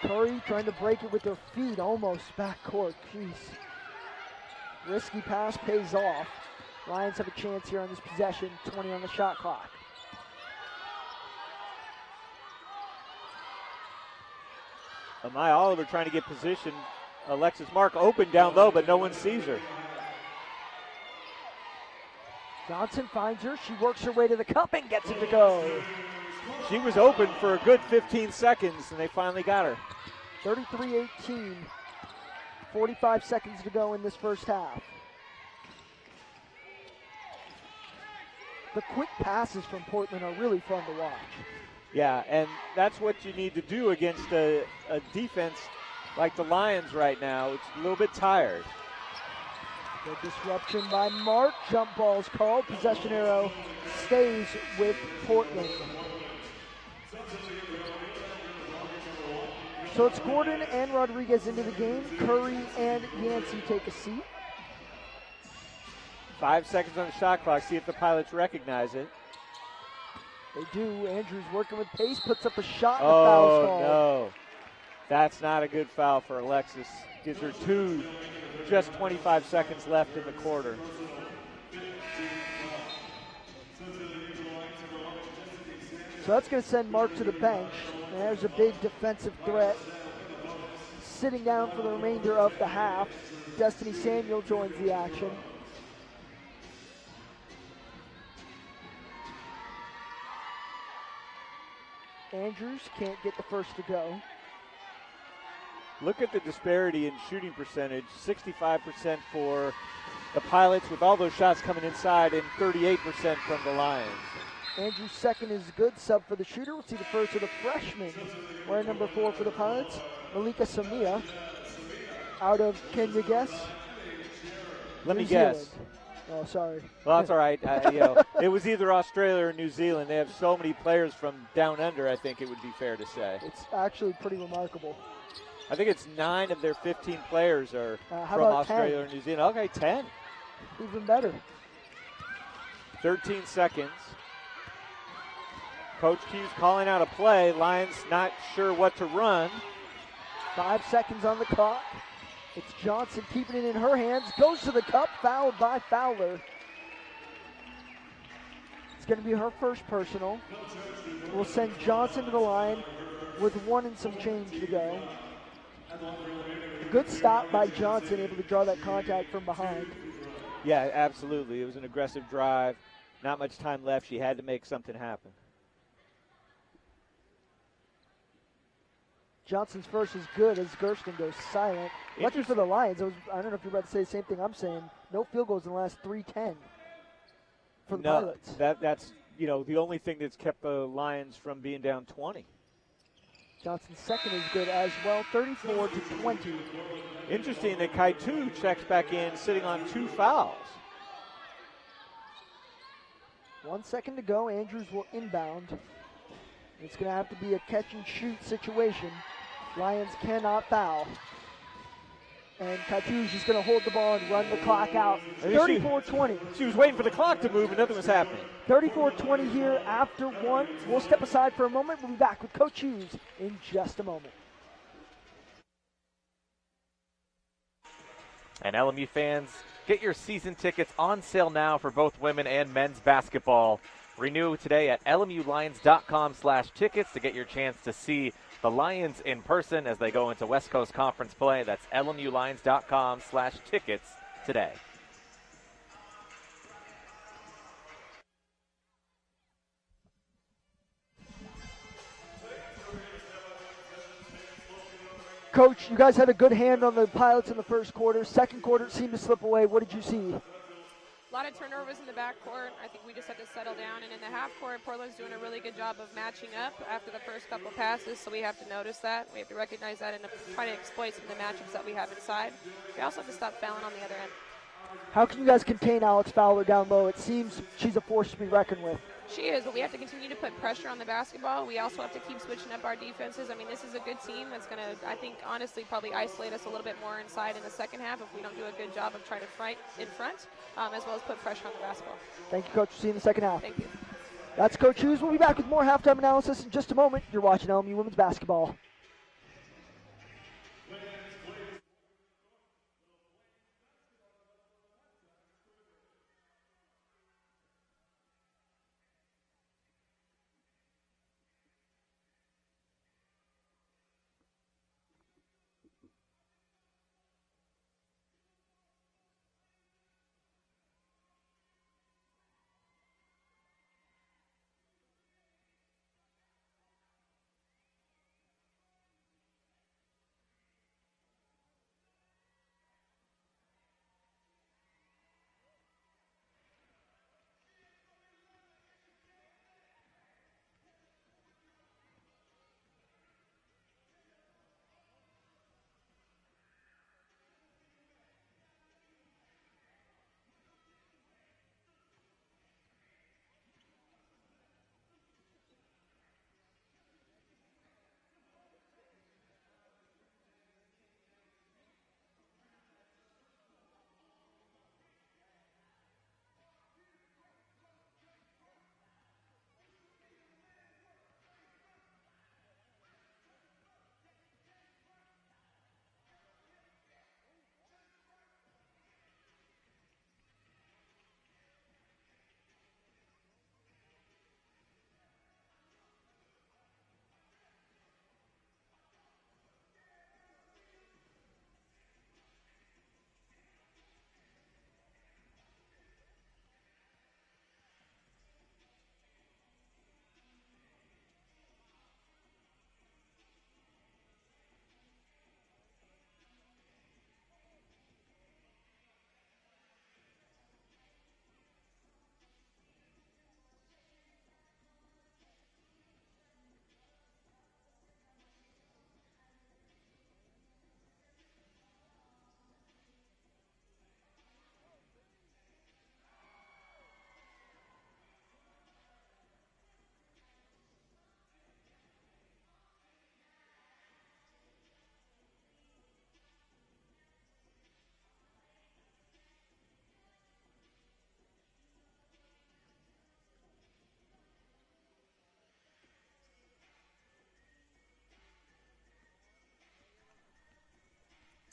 Curry trying to break it with their feet, almost backcourt crease. Risky pass pays off. Lions have a chance here on this possession, 20 on the shot clock. Amaya Oliver trying to get position. Alexis Mark open down low, but no one sees her. Johnson finds her. She works her way to the cup and gets it to go. She was open for a good 15 seconds, and they finally got her. 33-18. 45 seconds to go in this first half. The quick passes from Portland are really fun to watch. Yeah, and that's what you need to do against a defense like the Lions right now. It's a little bit tired. The disruption by Mark. Jump ball's called. Possession arrow stays with Portland. So it's Gordon and Rodriguez into the game. Curry and Yancey take a seat. 5 seconds on the shot clock. See if the Pilots recognize it. They do. Andrews working with pace, puts up a shot. And the foul's called. No. That's not a good foul for Alexis. Gives her two, just 25 seconds left in the quarter. So that's going to send Mark to the bench. And there's a big defensive threat. Sitting down for the remainder of the half. Destiny Samuel joins the action. Andrews can't get the first to go. Look at the disparity in shooting percentage. 65% for the Pilots with all those shots coming inside, and 38% from the Lions. Andrews' second is good. Sub for the shooter. We'll see the first of the freshman. Wearing number 4 for the Pilots, Malika Samia. Out of, can you guess? Let me New guess. Zealand. Oh, sorry. Well, that's all right. It was either Australia or New Zealand. They have so many players from down under, I think it would be fair to say. It's actually pretty remarkable. I think it's 9 of their 15 players are How from about Australia 10? or New Zealand. Okay, 10. Even better. 13 seconds. Coach Q's calling out a play. Lions not sure what to run. 5 seconds on the clock. It's Johnson keeping it in her hands. Goes to the cup, fouled by Fowler. It's going to be her first personal. We'll send Johnson to the line with 1 and some change to go. A good stop by Johnson, able to draw that contact from behind. Yeah, absolutely. It was an aggressive drive. Not much time left. She had to make something happen. Johnson's first is good as Gersten goes silent. Lucky for the Lions. I don't know if you're about to say the same thing I'm saying. No field goals in the last 3-10 for the Pilots. That's the only thing that's kept the Lions from being down 20. Johnson's second is good as well, 34-20. Interesting that Kaitu checks back in, sitting on 2 fouls. 1 second to go. Andrews will inbound. It's going to have to be a catch-and-shoot situation. Lions cannot foul. And Katu's just going to hold the ball and run the clock out. 34-20. She was waiting for the clock to move, and nothing was happening. 34-20 here after 1. We'll step aside for a moment. We'll be back with Coach Hughes in just a moment. And LMU fans, get your season tickets on sale now for both women and men's basketball. Renew today at lmulions.com/tickets to get your chance to see the Lions in person as they go into West Coast Conference play. That's lmulions.com/tickets today. Coach, you guys had a good hand on the Pilots in the first quarter. Second quarter seemed to slip away. What did you see? lot of turnovers in the backcourt. I think we just have to settle down. And in the half court, Portland's doing a really good job of matching up after the first couple passes, so we have to notice that. We have to recognize that and try to exploit some of the matchups that we have inside. We also have to stop fouling on the other end. How can you guys contain Alex Fowler down low? It seems she's a force to be reckoned with. She is, but we have to continue to put pressure on the basketball. We also have to keep switching up our defenses. I mean, this is a good team that's going to, I think, honestly, probably isolate us a little bit more inside in the second half if we don't do a good job of trying to fight in front, as well as put pressure on the basketball. Thank you, Coach. See you in the second half. Thank you. That's Coach Hughes. We'll be back with more halftime analysis in just a moment. You're watching LMU Women's Basketball.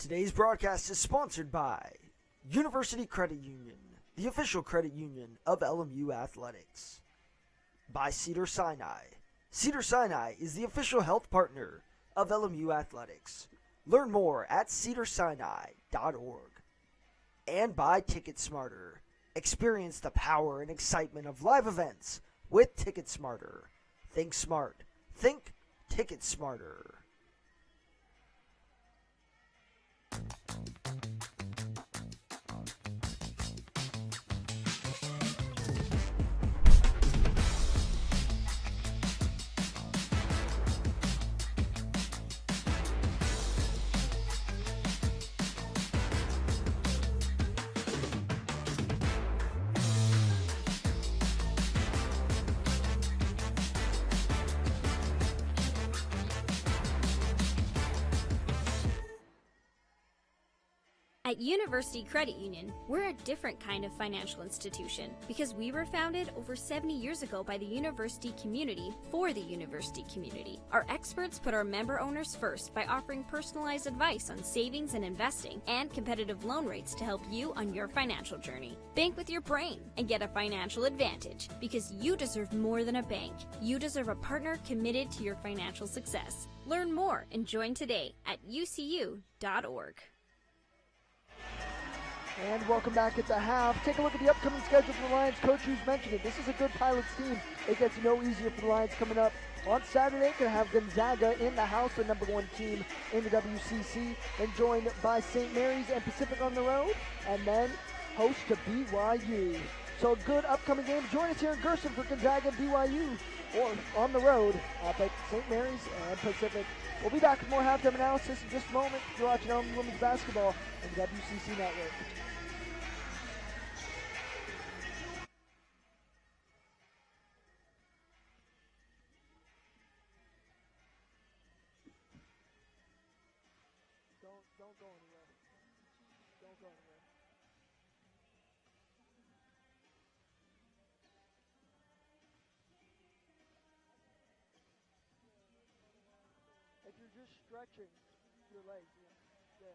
Today's broadcast is sponsored by University Credit Union, the official credit union of LMU Athletics. By Cedars-Sinai. Cedars-Sinai is the official health partner of LMU Athletics. Learn more at cedarsinai.org. And by TicketSmarter. Experience the power and excitement of live events with TicketSmarter. Think smart. Think TicketSmarter. At University Credit Union, we're a different kind of financial institution because we were founded over 70 years ago by the university community for the university community. Our experts put our member owners first by offering personalized advice on savings and investing and competitive loan rates to help you on your financial journey. Bank with your brain and get a financial advantage because you deserve more than a bank. You deserve a partner committed to your financial success. Learn more and join today at ucu.org. And welcome back at the half. Take a look at the upcoming schedule for the Lions. Coach Hughes mentioned it. This is a good Pilots team. It gets no easier for the Lions coming up. On Saturday, going to have Gonzaga in the house, the number one team in the WCC, and joined by St. Mary's and Pacific on the road. And then host to BYU. So a good upcoming game. Join us here in Gerson for Gonzaga and BYU, or on the road up at St. Mary's and Pacific. We'll be back with more halftime analysis in just a moment. You're watching LMU Women's Basketball on the WCC Network. Don't go anywhere. Don't go anywhere. If you're just stretching your legs, yeah,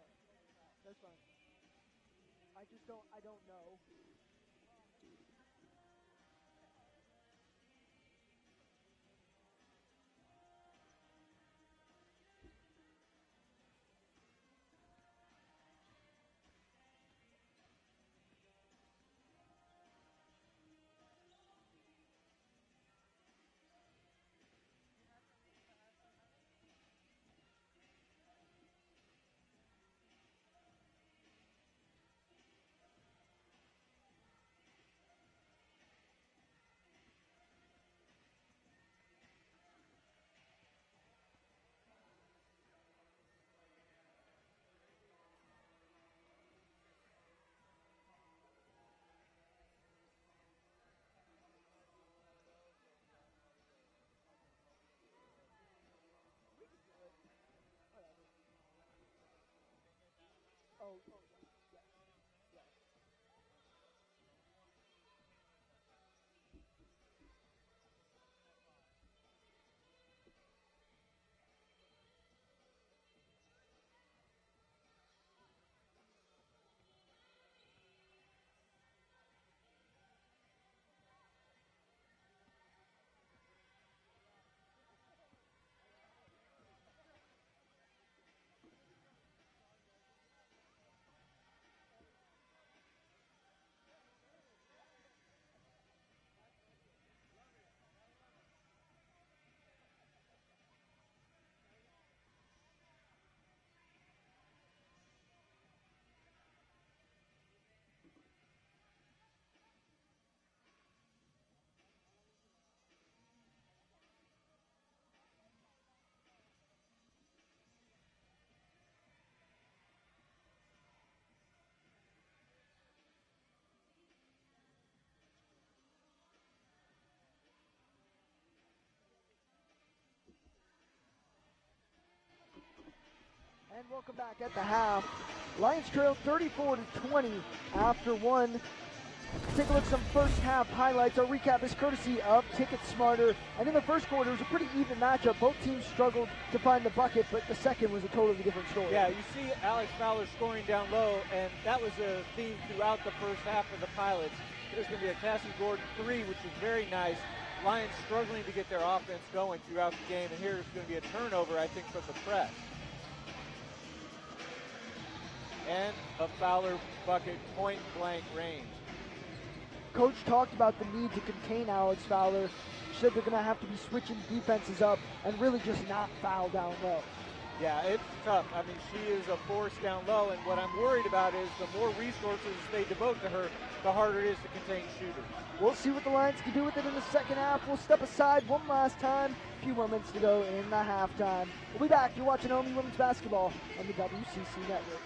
that's fine. I don't know. Oh, yeah. And welcome back at the half. Lions trail 34-20 after one. Take a look at some first half highlights. Our recap is courtesy of Ticket Smarter. And in the first quarter, it was a pretty even matchup. Both teams struggled to find the bucket, but the second was a totally different story. Yeah, you see Alex Fowler scoring down low, and that was a theme throughout the first half of the Pilots. There's going to be a Cassie Gordon 3, which is very nice. Lions struggling to get their offense going throughout the game, and here's going to be a turnover, I think, from the press. And a Fowler bucket, point-blank range. Coach talked about the need to contain Alex Fowler. Said they're going to have to be switching defenses up and really just not foul down low. Yeah, it's tough. I mean, she is a force down low, and what I'm worried about is the more resources they devote to her, the harder it is to contain shooters. We'll see what the Lions can do with it in the second half. We'll step aside one last time. A few more minutes to go in the halftime. We'll be back. You're watching LMU Women's Basketball on the WCC Network.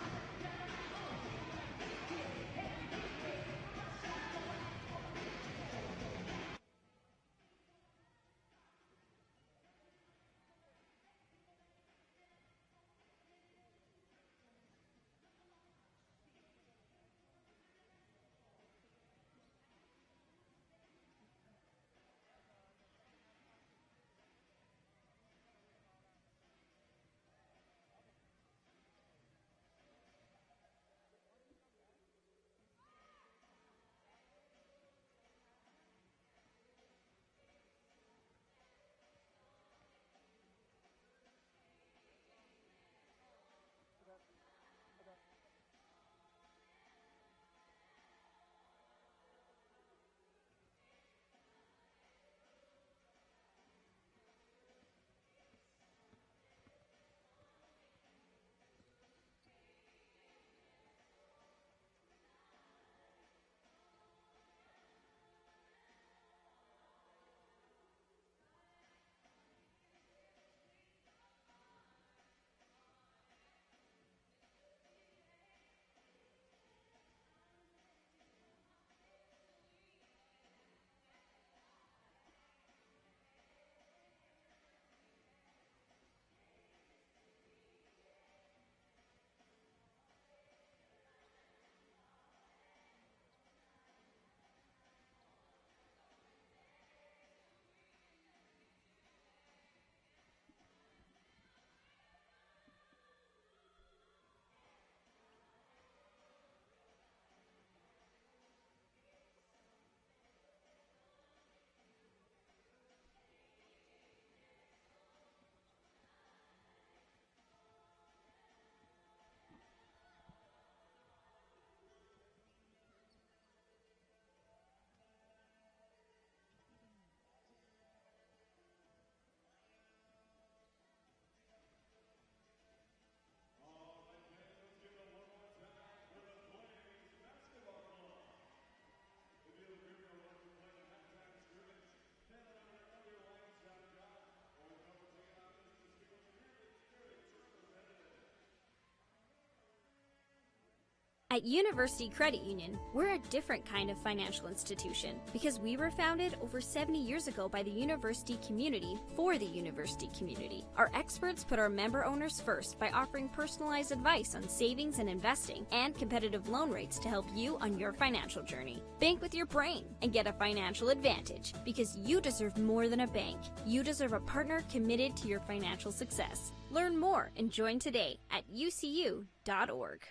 At University Credit Union, we're a different kind of financial institution because we were founded over 70 years ago by the university community for the university community. Our experts put our member owners first by offering personalized advice on savings and investing and competitive loan rates to help you on your financial journey. Bank with your brain and get a financial advantage because you deserve more than a bank. You deserve a partner committed to your financial success. Learn more and join today at ucu.org.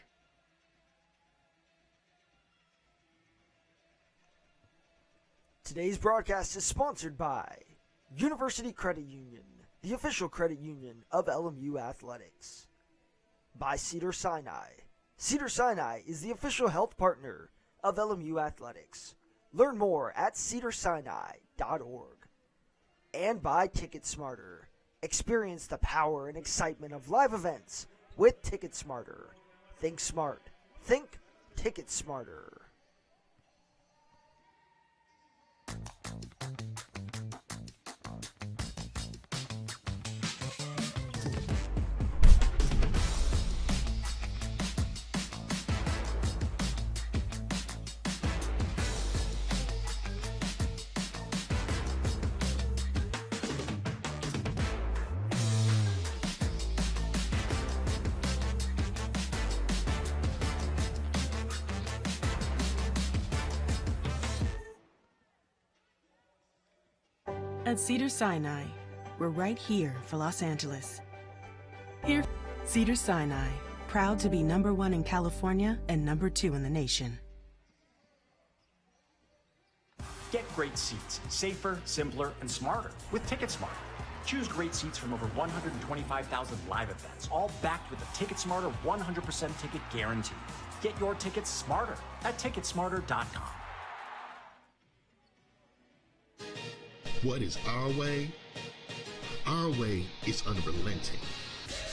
Today's broadcast is sponsored by University Credit Union, the official credit union of LMU Athletics. By Cedars-Sinai. Cedars-Sinai is the official health partner of LMU Athletics. Learn more at cedarsinai.org. And by TicketSmarter. Experience the power and excitement of live events with TicketSmarter. Think smart. Think TicketSmarter. At Cedars-Sinai, we're right here for Los Angeles. Here, Cedars-Sinai, proud to be #1 in California and #2 in the nation. Get great seats, safer, simpler, and smarter with TicketSmarter. Choose great seats from over 125,000 live events, all backed with a TicketSmarter 100% ticket guarantee. Get your tickets smarter at ticketsmarter.com. What is our way? Our way is unrelenting,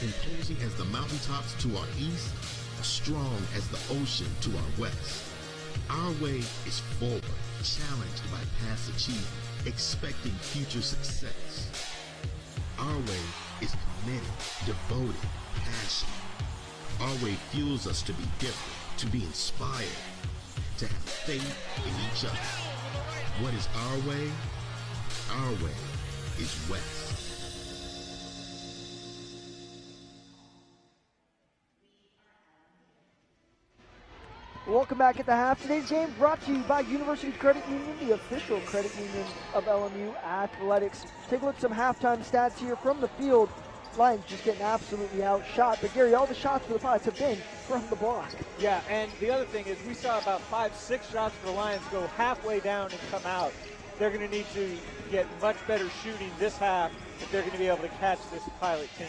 imposing as the mountaintops to our east, strong as the ocean to our west. Our way is forward, challenged by past achievement, expecting future success. Our way is committed, devoted, passionate. Our way fuels us to be different, to be inspired, to have faith in each other. What is our way? Our way is West. Welcome back at the half. Today's game brought to you by University Credit Union, the official credit union of LMU Athletics. Take a look at some halftime stats here from the field. Lions just getting absolutely outshot. But Gary, all the shots for the Pilots have been from the block. Yeah, and the other thing is we saw about 5-6 shots for the Lions go halfway down and come out. They're going to need to get much better shooting this half if they're going to be able to catch this Pilot team.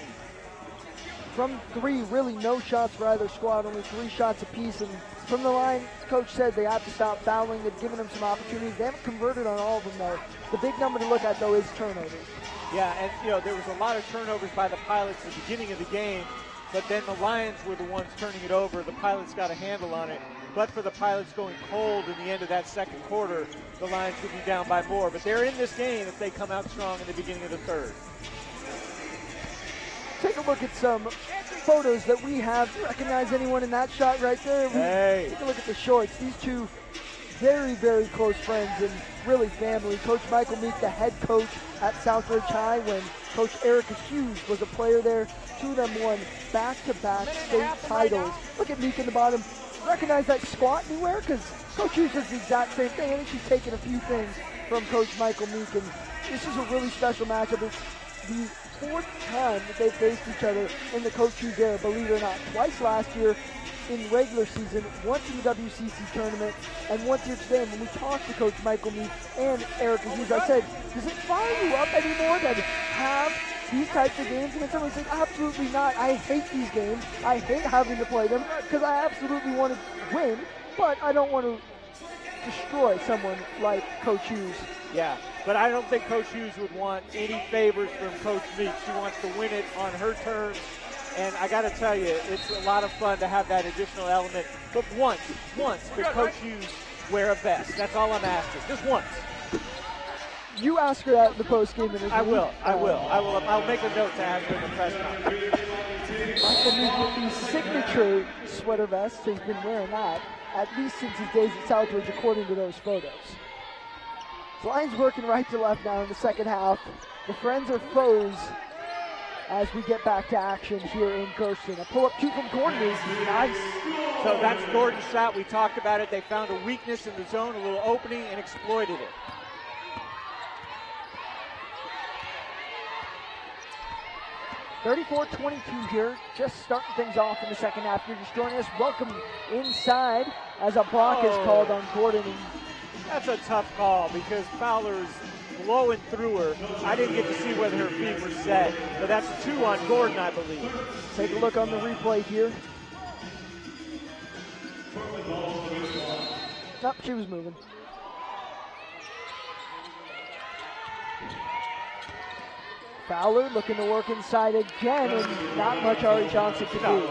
From three, really no shots for either squad, only 3 shots apiece. And from the line, coach said they have to stop fouling. They've given them some opportunities. They haven't converted on all of them, though. The big number to look at, though, is turnovers. Yeah, and, there was a lot of turnovers by the Pilots at the beginning of the game, but then the Lions were the ones turning it over. The Pilots got a handle on it. But for the Pilots going cold in the end of that second quarter, the Lions could be down by more. But they're in this game if they come out strong in the beginning of the third. Take a look at some photos that we have. Do you recognize anyone in that shot right there? Hey. Take a look at the shorts. These two very, very close friends and really family. Coach Michael Meek, the head coach at Southridge High when Coach Erica Hughes was a player there. Two of them won back-to-back state titles. Look at Meek in the bottom. Recognize that squat anywhere? Because Coach Hughes does the exact same thing. I think she's taken a few things from Coach Michael Meek, and this is a really special matchup. It's the 4th time that they've faced each other in the Coach Hughes era, believe it or not. Twice last year in regular season, once in the WCC tournament, and once here today. And when we talked to Coach Michael Meek and Erica Hughes, I said, does it fire you up anymore to have these types of games? And someone said, absolutely not. I hate these games. I hate having to play them because I absolutely want to win, but I don't want to destroy someone like Coach Hughes. Yeah, but I don't think Coach Hughes would want any favors from Coach Meek. She wants to win it on her terms, and I got to tell you, it's a lot of fun to have that additional element. But once, could Coach Hughes wear a vest? That's all I'm asking, just once. You ask her that in the post-game interview. I will. I'll make a note to ask her in the press conference. Michael Meek with the signature sweater vest has been wearing that, at least since his days at Southridge, according to those photos. The Lions working right to left now in the second half. The friends are foes as we get back to action here in Gersten. A pull-up two from Gordon is nice. So that's Gordon's shot. We talked about it. They found a weakness in the zone, a little opening, and exploited it. (34-22) here, just starting things off in the second half. You're just joining us. Welcome inside as a block is called on Gordon. That's a tough call because Fowler's blowing through her. I didn't get to see whether her feet were set, but that's 2 on Gordon, I believe. Take a look on the replay here. Nope, she was moving. Fowler looking to work inside again, and not much Ari Johnson can do.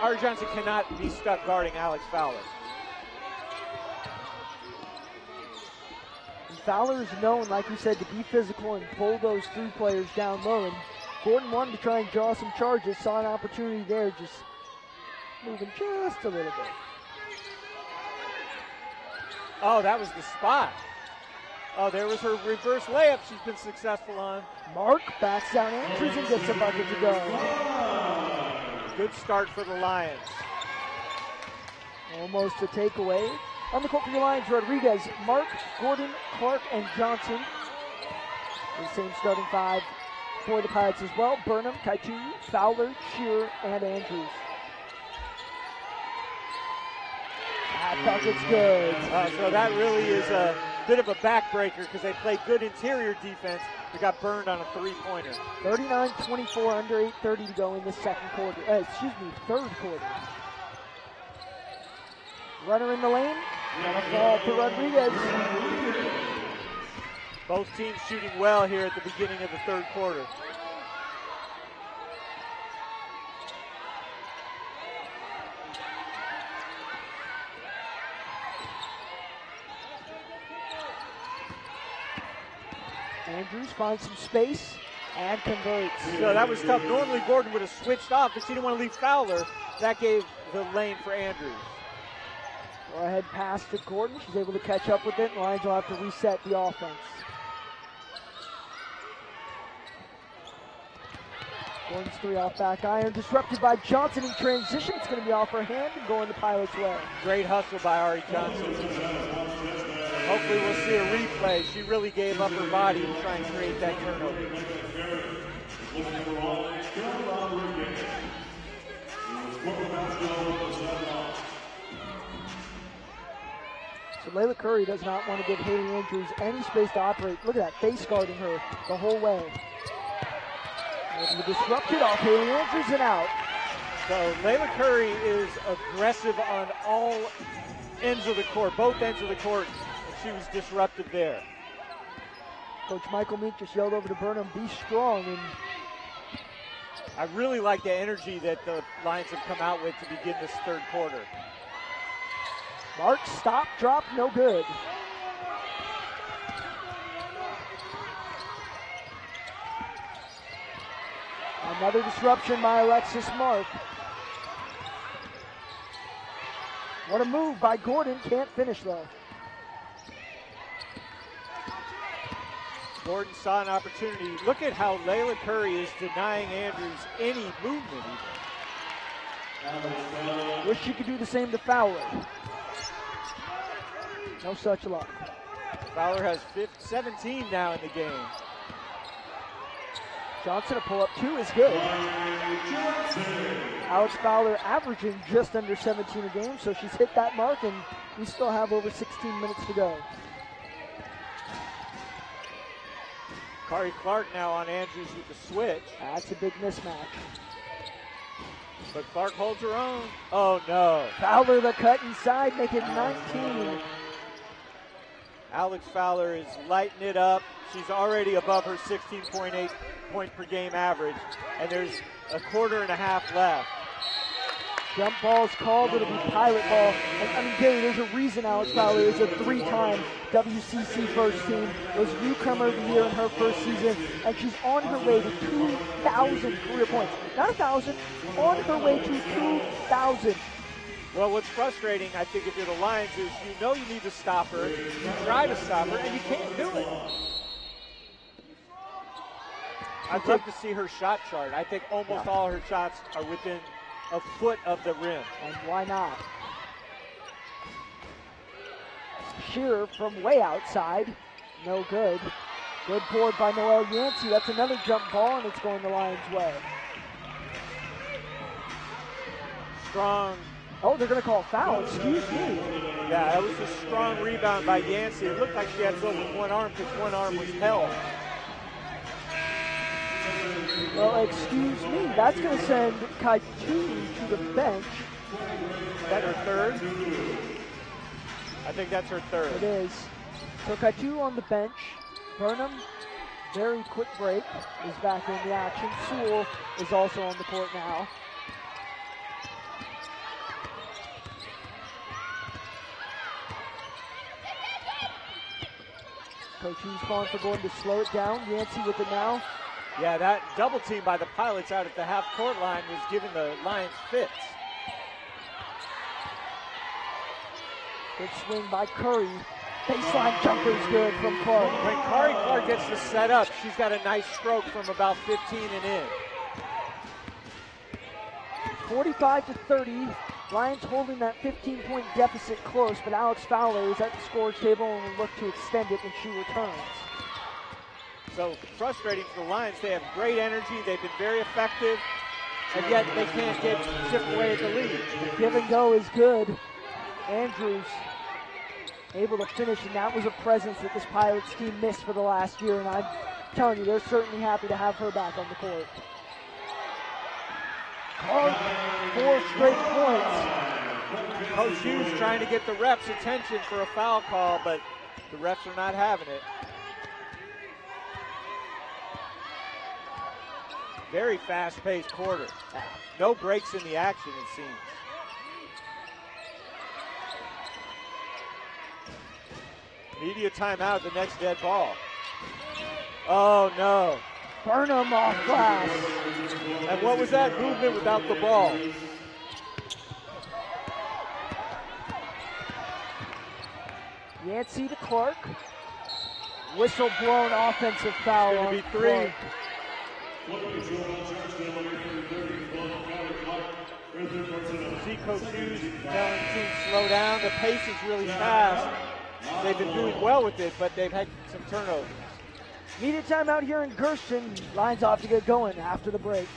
Ari Johnson cannot be stuck guarding Alex Fowler. And Fowler is known, like we said, to be physical and pull those 3 players down low. And Gordon wanted to try and draw some charges, saw an opportunity there, just moving just a little bit. Oh, that was the spot. Oh, there was her reverse layup she's been successful on. Mark backs down Andrews and gets a bucket to go. Good start for the Lions. Almost a takeaway. On the court for the Lions, Rodriguez, Mark, Gordon, Clark, and Johnson. The same starting 5 for the Pirates as well. Burnham, Kaitu, Fowler, Shearer, and Andrews. That bucket's good. So that really is a bit of a backbreaker because they played good interior defense. They got burned on a 3-pointer. 39-24, under 8:30 to go in the third quarter. Runner in the lane. Gonna fall to Rodriguez. Both teams shooting well here at the beginning of the third quarter. Andrews finds some space and converts. So that was tough. Normally Gordon would have switched off, but she didn't want to leave Fowler. That gave the lane for Andrews. Go ahead pass to Gordon. She's able to catch up with it. Lions will have to reset the offense. Gordon's 3 off back iron. Disrupted by Johnson in transition. It's going to be off her hand and going the Pirates' way. Great hustle by Ari Johnson. Hopefully we'll see a replay. She really gave up her body to try and create that turnover. So Layla Curry does not want to give Haley Andrews any space to operate. Look at that, face guarding her the whole way. Disrupted off Haley Andrews and out. So Layla Curry is aggressive on all ends of the court, both ends of the court. She was disrupted there. Coach Michael Meek just yelled over to Burnham, be strong. And I really like the energy that the Lions have come out with to begin this third quarter. Mark, stop, drop, no good. Another disruption by Alexis Mark. What a move by Gordon, can't finish though. Gordon saw an opportunity. Look at how Layla Curry is denying Andrews any movement even. Wish she could do the same to Fowler. No such luck. Fowler has 17 now in the game. Johnson, a pull-up 2 is good. Alex Fowler averaging just under 17 a game, so she's hit that mark, and we still have over 16 minutes to go. Kari Clark now on Andrews with the switch. That's a big mismatch. But Clark holds her own. Oh, no. Fowler the cut inside, make it 19. Alex Fowler is lighting it up. She's already above her 16.8 point per game average, and there's a quarter and a half left. Jump ball's called. It'll be Pilot ball. And I mean, Gary, there's a reason Alex Fowler is a 3-time WCC first team. Was newcomer of the year in her first season, and she's on her way to 2,000 career points. Not 1,000, on her way to 2,000. Well, what's frustrating, I think, if you're the Lions, is you know you need to stop her, you try to stop her, and you can't do it. I'd love to see her shot chart. I think almost all her shots are within a foot of the rim. And why not? Shearer from way outside, no good. Good board by Noelle Yancey. That's another jump ball, and it's going the Lions' way. Strong. Oh, they're going to call a foul. Excuse me. Yeah, that was a strong rebound by Yancey. It looked like she had to go with one arm because one arm was held. Well, excuse me. That's going to send Kaitu to the bench. Is that her third? I think that's her third. It is. So Kaitu on the bench. Burnham, very quick break, is back in the action. Sewell is also on the court now. Coach Hughes calling for going to slow it down. Yancey with it now. Yeah, that double team by the Pilots out at the half-court line was giving the Lions fits. Good swing by Curry. Baseline jumper's good from Clark. When Kari Clark gets the set up, she's got a nice stroke from about 15 and in. 45-30. Lions holding that 15-point deficit close, but Alex Fowler is at the scorer's table and will look to extend it when she returns. So frustrating for the Lions. They have great energy. They've been very effective, and yet they can't chip away at the lead. The give and go is good. Andrews able to finish, and that was a presence that this Pilots team missed for the last year, and I'm telling you, they're certainly happy to have her back on the court. Clark, 4 straight points. Coach Hughes trying to get the refs' attention for a foul call, but the refs are not having it. Very fast-paced quarter. No breaks in the action, it seems. Media timeout, the next dead ball. Oh, no. Burnham off glass. And what was that movement without the ball? Yancey to Clark. Whistle blown, offensive foul. It's on going to be 3. Clark. See Coach Hughes telling the team slow down. The pace is really fast. They've been doing well with it, but they've had some turnovers. Media timeout here in Gersten. Lions off to get going after the break.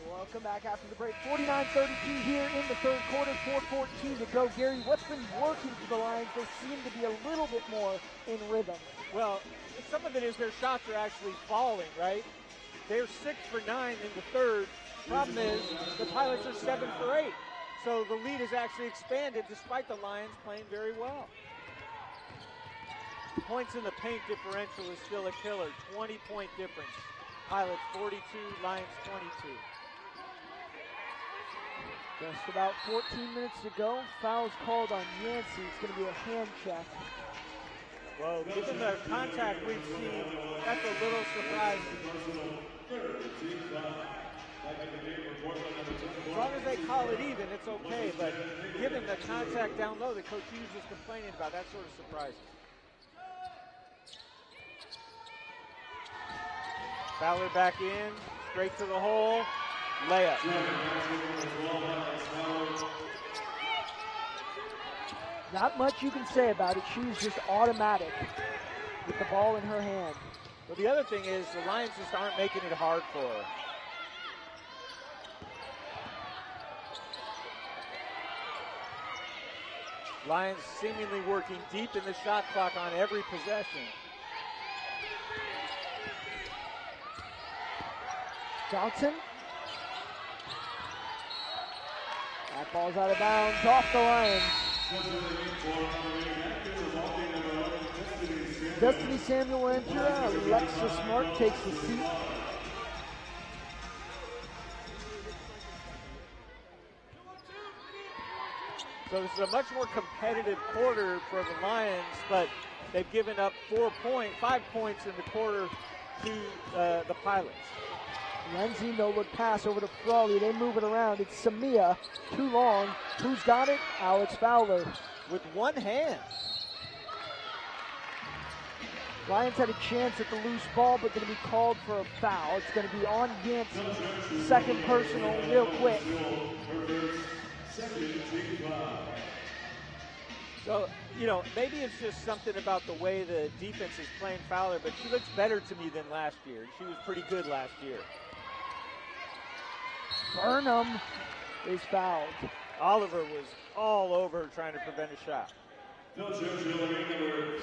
Welcome back after the break. 49-32 here in the third quarter, 4:14 to go. Gary, what's been working for the Lions? They seem to be a little bit more in rhythm. Well, some of it is their shots are actually falling, right? They're 6 for 9 in the third, Problem is, the Pilots are 7 for 8. So the lead has actually expanded despite the Lions playing very well. Points in the paint differential is still a killer. 20-point difference. Pilots 42, Lions 22. Just about 14 minutes to go. Foul's called on Yancey. It's going to be a hand check. Well, given the contact we've seen, that's a little surprising. As long as they call it even, it's okay. But given the contact down low that Coach Hughes is complaining about, that's sort of surprising. Fowler back in, straight to the hole, layup. Not much you can say about it. She's just automatic with the ball in her hand. Well, the other thing is the Lions just aren't making it hard for her. Lions seemingly working deep in the shot clock on every possession. Johnson. That ball's out of bounds, off the Lions. Destiny Samuel will enter. Alexa Smart takes the seat. So this is a much more competitive quarter for the Lions, but they've given up 5 points in the quarter to the Pilots. Lenzi, no look pass over to Frawley. They move it around. It's Samia. Too long. Who's got it? Alex Fowler. With one hand. Lions had a chance at the loose ball, but going to be called for a foul. It's going to be on Yancey. Second personal, real quick. So, you know, maybe it's just something about the way the defense is playing Fowler, but she looks better to me than last year. She was pretty good last year. Burnham is fouled. Oliver was all over trying to prevent a shot.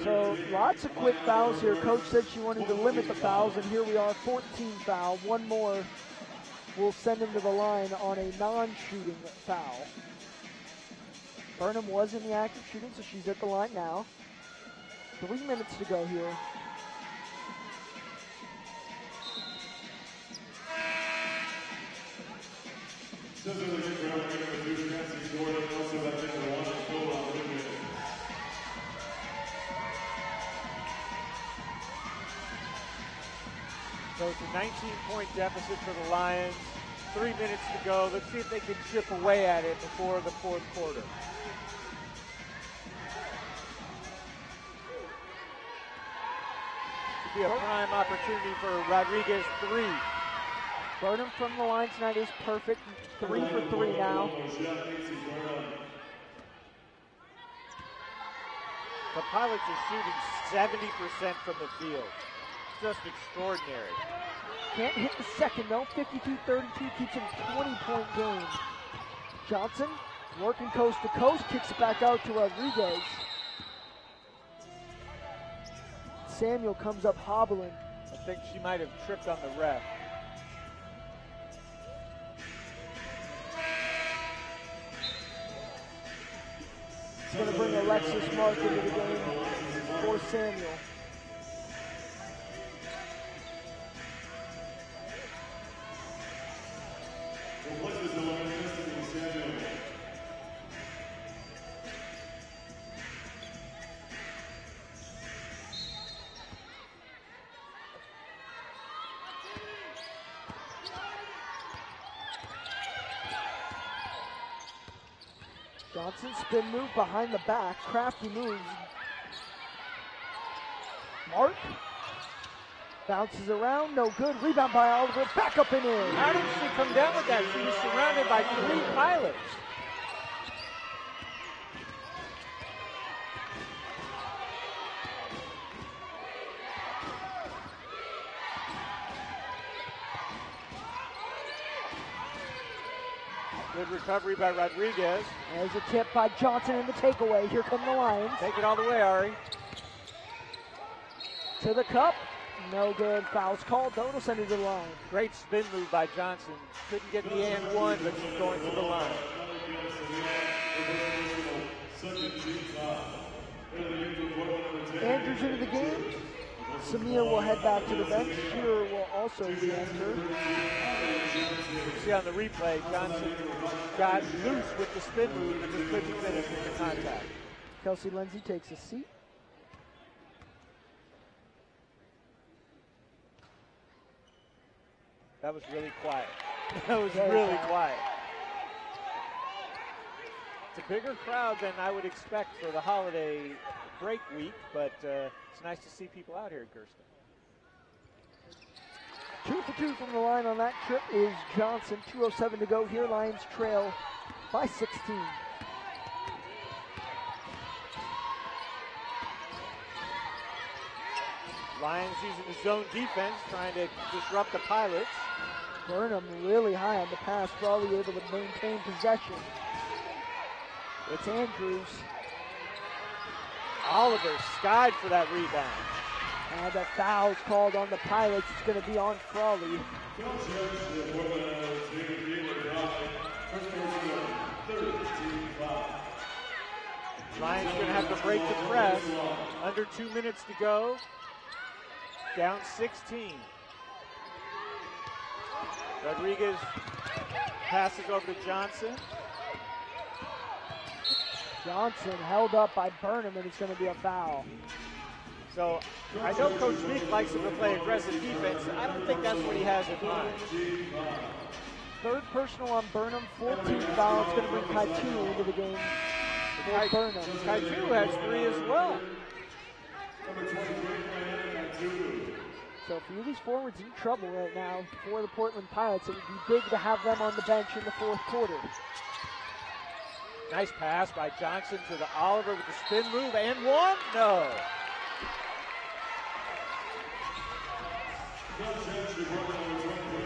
So lots of quick fouls here. Coach said she wanted to limit the fouls, and here we are, 14 foul. One more will send him to the line on a non-shooting foul. Burnham was in the act of shooting, so she's at the line now. 3 minutes to go here. So it's a 19-point deficit for the Lions. 3 minutes to go. Let's see if they can chip away at it before the fourth quarter. Could be a prime opportunity for Rodriguez 3. Burnham from the line tonight is perfect. 3 for 3 now. The Pilots are shooting 70% from the field. Just extraordinary. Can't hit the second though. 52-32 keeps it a 20-point game. Johnson working coast to coast, kicks it back out to Rodriguez. Samuel comes up hobbling. I think she might have tripped on the ref. It's going to bring Alexis Mark into the game for Samuel. Johnson spin move behind the back, crafty moves. Mark bounces around, no good. Rebound by Oliver, back up and in. How did she come down with that? She was surrounded by 3 Pilots. Good recovery by Rodriguez. There's a tip by Johnson in the takeaway. Here come the Lions. Take it all the way, Ari. To the cup. No good. Foul's called, though. It'll send it to the line. Great spin move by Johnson. Couldn't get the and one, but she's going to the line. Andrews into the game. Samir will head back to the bench. Shearer will also re-enter. See on the replay, Johnson got loose with the spin move and just couldn't finish with the contact. Kelsey Lindsay takes a seat. That was really quiet. That was really quiet. It's a bigger crowd than I would expect for the holiday break week, but it's nice to see people out here at Gersten. 2 for 2 from the line on that trip is Johnson. 2:07 to go here. Lions trail by 16. Lions using the zone defense, trying to disrupt the Pilots. Burnham really high on the pass. Frawley able to maintain possession. It's Andrews. Oliver skied for that rebound. And a foul's called on the Pilots. It's going to be on Frawley. Lions going to have to break the press. Under 2 minutes to go. Down 16. Rodriguez passes over to Johnson. Johnson held up by Burnham, and it's going to be a foul. So I know Coach Meek likes him to play aggressive defense. I don't think that's what he has in mind. Third personal on Burnham, 14 foul. It's going to bring Kaitu into the game for Burnham. Kaitu has 3 as well. So if these forwards in trouble right now for the Portland Pilots, it would be big to have them on the bench in the fourth quarter. Nice pass by Johnson to the Oliver with the spin move and one. No.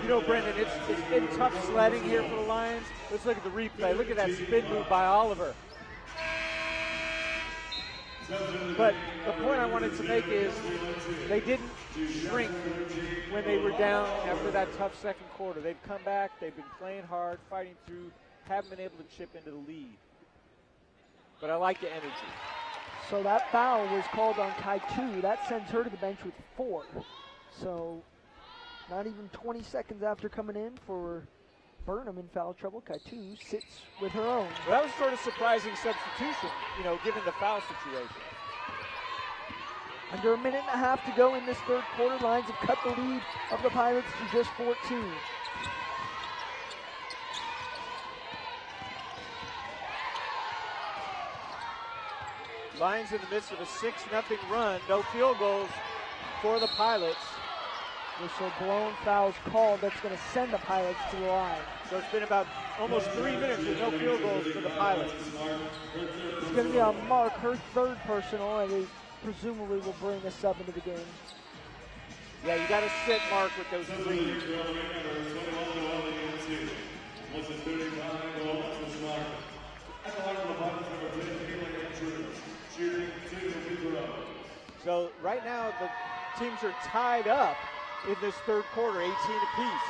You know, Brendan, it's been tough sledding here for the Lions. Let's look at the replay. Look at that spin move by Oliver. But the point I wanted to make is they didn't shrink when they were down after that tough second quarter. They've come back. They've been playing hard, fighting through, haven't been able to chip into the lead. But I like the energy. So that foul was called on Kaitu. That sends her to the bench with 4. So not even 20 seconds after coming in for Burnham in foul trouble, Kaitu sits with her own. Well, that was sort of surprising substitution, you know, given the foul situation. Under a minute and a half to go in this third quarter. Lions have cut the lead of the Pilots to just 14. Lions in the midst of a 6-0 run. No field goals for the Pilots. Whistle blown, fouls called. That's going to send the Pilots to the line. So it's been about almost 3 minutes with no field goals for the Pilots. It's going to be on Mark, her third personal, and he presumably will bring a sub into the game. Yeah, you got to sit Mark with those 3. So right now the teams are tied up in this third quarter, 18 apiece.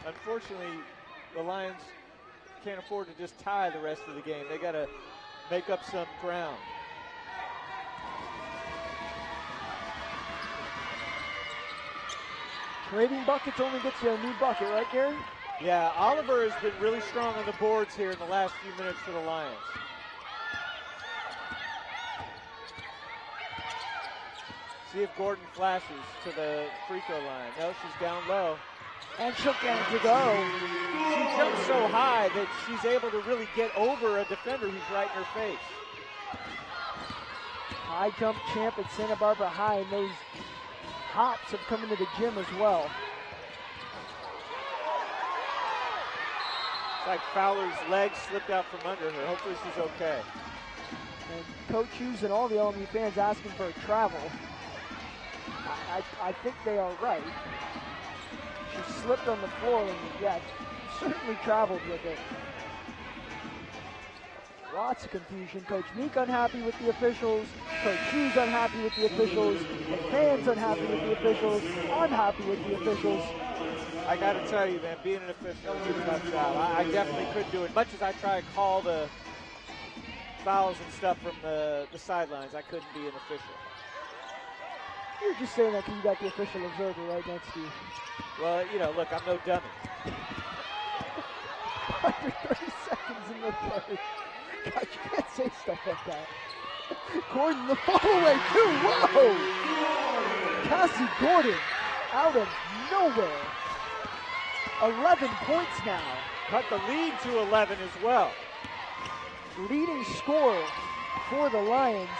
Unfortunately, the Lions can't afford to just tie the rest of the game. They got to make up some ground. Trading buckets only gets you a new bucket, right, Gary? Yeah, Oliver has been really strong on the boards here in the last few minutes for the Lions. See if Gordon flashes to the free throw line. No, she's down low. And she'll get it to go. She jumps so high that she's able to really get over a defender who's right in her face. High jump champ at Santa Barbara High, and those hops have come into the gym as well. It's like Fowler's leg slipped out from under her. Hopefully she's okay. And Coach Hughes and all the LMU fans asking for a travel. I think they are right. She slipped on the floor and, yeah, certainly traveled with it. lots of confusion. Coach Meek unhappy with the officials. Coach Hughes unhappy with the officials. The fans unhappy with the officials. I'm happy with the officials. I got to tell you, man, being an official is a tough job. I definitely couldn't do it. Much as I try to call the fouls and stuff from the sidelines, I couldn't be an official. You're just saying that because you got the official observer right next to you. Well, you know, look, I'm no dummy. Under 30 seconds in the third. God, you can't say stuff like that. Gordon, the follow-away, too. Whoa! Cassie Gordon, out of nowhere. 11 points now. Cut the lead to 11 as well. Leading scorer for the Lions.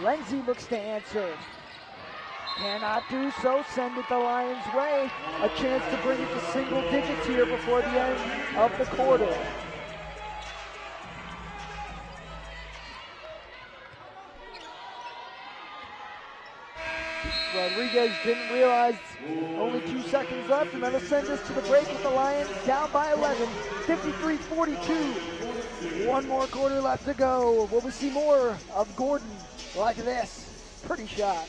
Lindsay looks to answer. Cannot do so. Send it the Lions' way. A chance to bring it to single digits here before the end of the quarter. Rodriguez didn't realize only 2 seconds left, and that'll send us to the break with the Lions down by 11, 53-42. One more quarter left to go. Will we see more of Gordon like this? Pretty shot.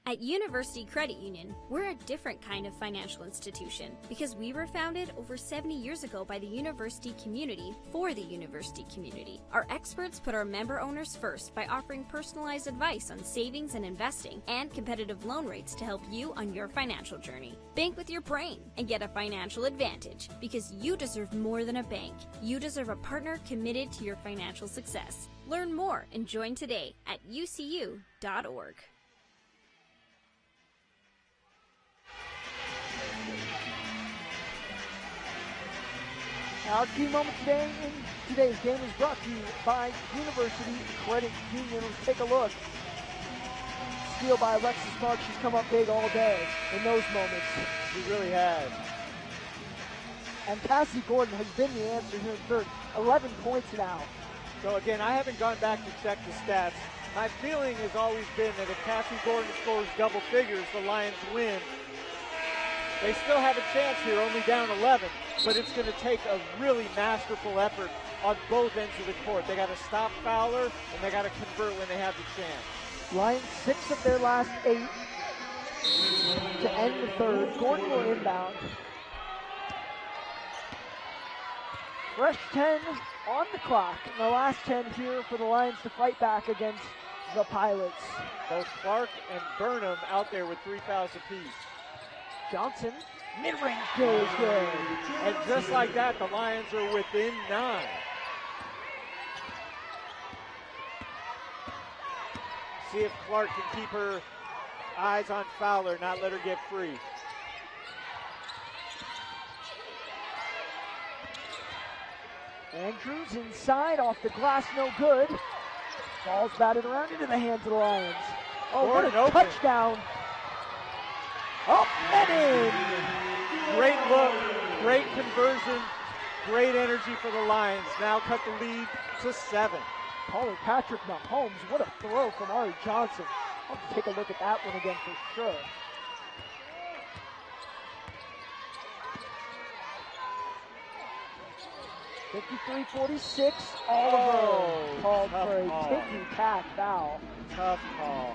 At University Credit Union, we're a different kind of financial institution because we were founded over 70 years ago by the university community for the university community. Our experts put our member owners first by offering personalized advice on savings and investing and competitive loan rates to help you on your financial journey. Bank with your brain and get a financial advantage because you deserve more than a bank. You deserve a partner committed to your financial success. Learn more and join today at ucu.org. Our key moment today in today's game is brought to you by University Credit Union. Let's take a look. Steal by Alexis Mark. She's come up big all day in those moments. She really has. And Cassie Gordon has been the answer here in third. 11 points now. So again, I haven't gone back to check the stats. My feeling has always been that if Cassie Gordon scores double figures, the Lions win. They still have a chance here, only down 11, but it's going to take a really masterful effort on both ends of the court. They got to stop Fowler, and they got to convert when they have the chance. Lions 6 of their last 8 to end the third. Gordon will inbound. Fresh 10 on the clock, and the last 10 here for the Lions to fight back against the Pilots. Both Clark and Burnham out there with 3 fouls apiece. Johnson, mid-range goes good. And just like that, the Lions are within 9. See if Clark can keep her eyes on Fowler, not let her get free. Andrews inside, off the glass, no good. Ball's batted around into the hands of the Lions. Oh, what a touchdown. Up and in. Great look, great conversion, great energy for the Lions. Now cut the lead to 7. Calling Patrick Mahomes, what a throw from Ari Johnson. I'll have to take a look at that one again for sure. .53-46, Oliver called for a ticky-tack foul. Tough call.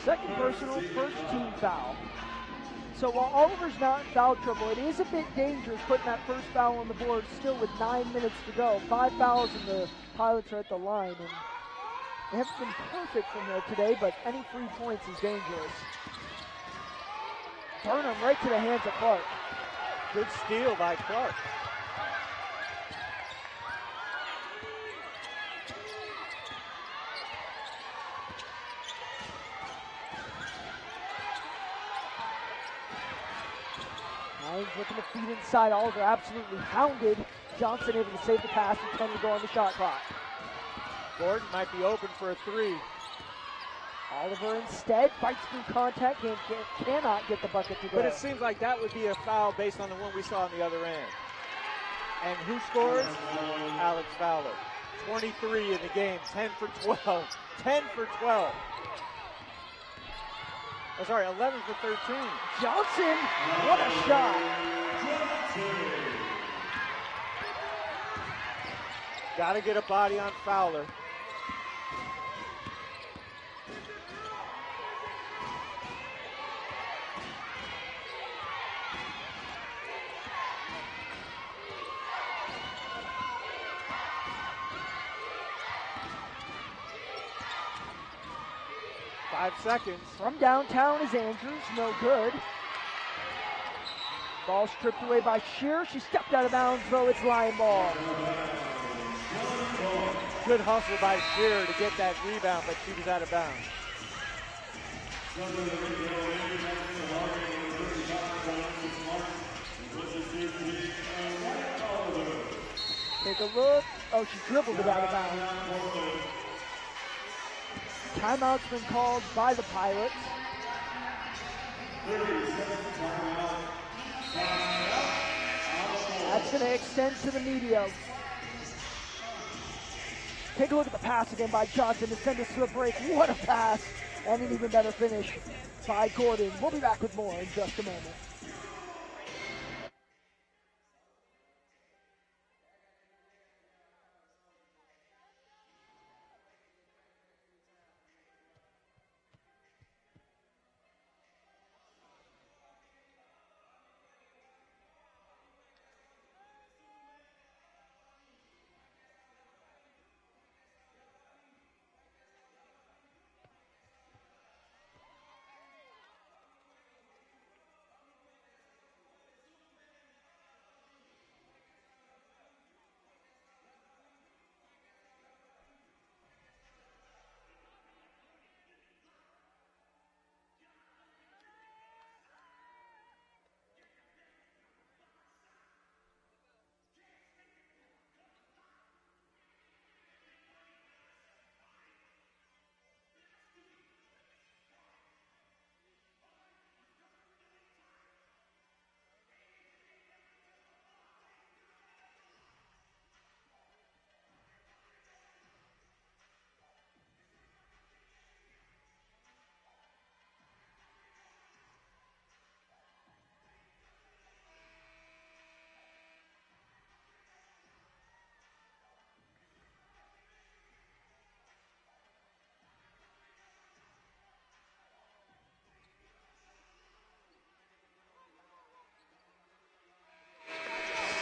Second personal, first team foul. So while Oliver's not in foul trouble, it is a bit dangerous putting that first foul on the board still with 9 minutes to go. 5 fouls and the Pilots are at the line. And they haven't been perfect from there today, but any free points is dangerous. Burnham right to the hands of Clark. Good steal by Clark. Lions looking to feed inside. Oliver absolutely hounded. Johnson able to save the pass and 10 to go on the shot clock. Gordon might be open for a three. Oliver instead fights through contact, cannot get the bucket to go. But it seems like that would be a foul based on the one we saw on the other end. And who scores? Alex Fowler. 23 in the game, 10 for 12. 10 for 12. Oh, sorry, 11 for 13. Johnson, what a shot. Got to get a body on Fowler. Seconds. From downtown is Andrews, no good. Ball stripped away by Shearer. She stepped out of bounds, though it's Lion ball. Good hustle by Shearer to get that rebound, but she was out of bounds. Take a look. Oh, she dribbled it out of bounds. Timeout's been called by the Pilots. That's going to extend to the media. Take a look at the pass again by Johnson to send us to the break. What a pass! And an even better finish by Gordon. We'll be back with more in just a moment.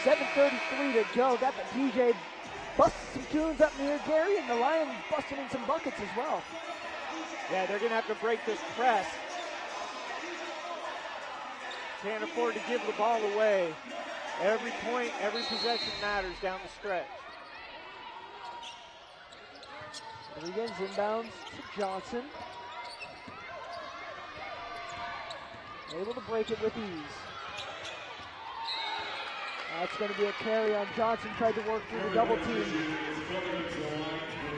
.7:33 to go. Got the DJ busting some tunes up near Gary, and the Lions busting in some buckets as well. Yeah, they're going to have to break this press. Can't afford to give the ball away. Every point, every possession matters down the stretch. Rodriguez inbounds to Johnson. Able to break it with ease. That's going to be a carry on Johnson. Tried to work through the double team.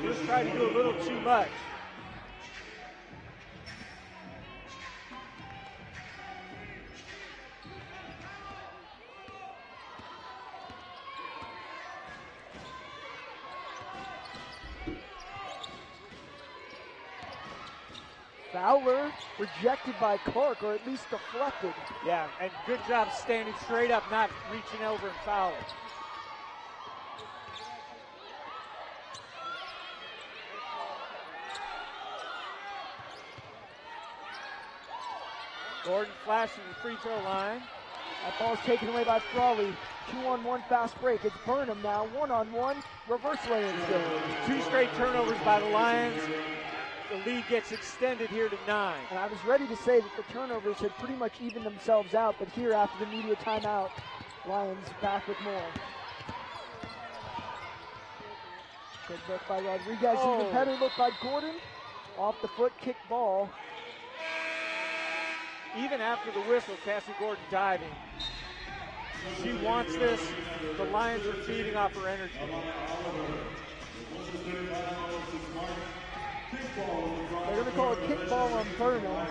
Just tried to do a little too much. Fowler rejected by Clark, or at least deflected. Yeah, and good job standing straight up, not reaching over and fouling. Gordon flashes the free throw line. That ball's taken away by Frawley. 2-on-1 fast break. It's Burnham now. 1-on-1 reverse lay-ins game. 2 straight turnovers by the Lions. The lead gets extended here to 9. And I was ready to say that the turnovers had pretty much evened themselves out, but here after the media timeout, Lions back with more. Good look by Rodriguez. Even better look by Gordon. Off the foot, kick ball. Even after the whistle, Cassie Gordon diving. She wants this. The Lions are feeding off her energy. They're going to call a kick ball on Burnham.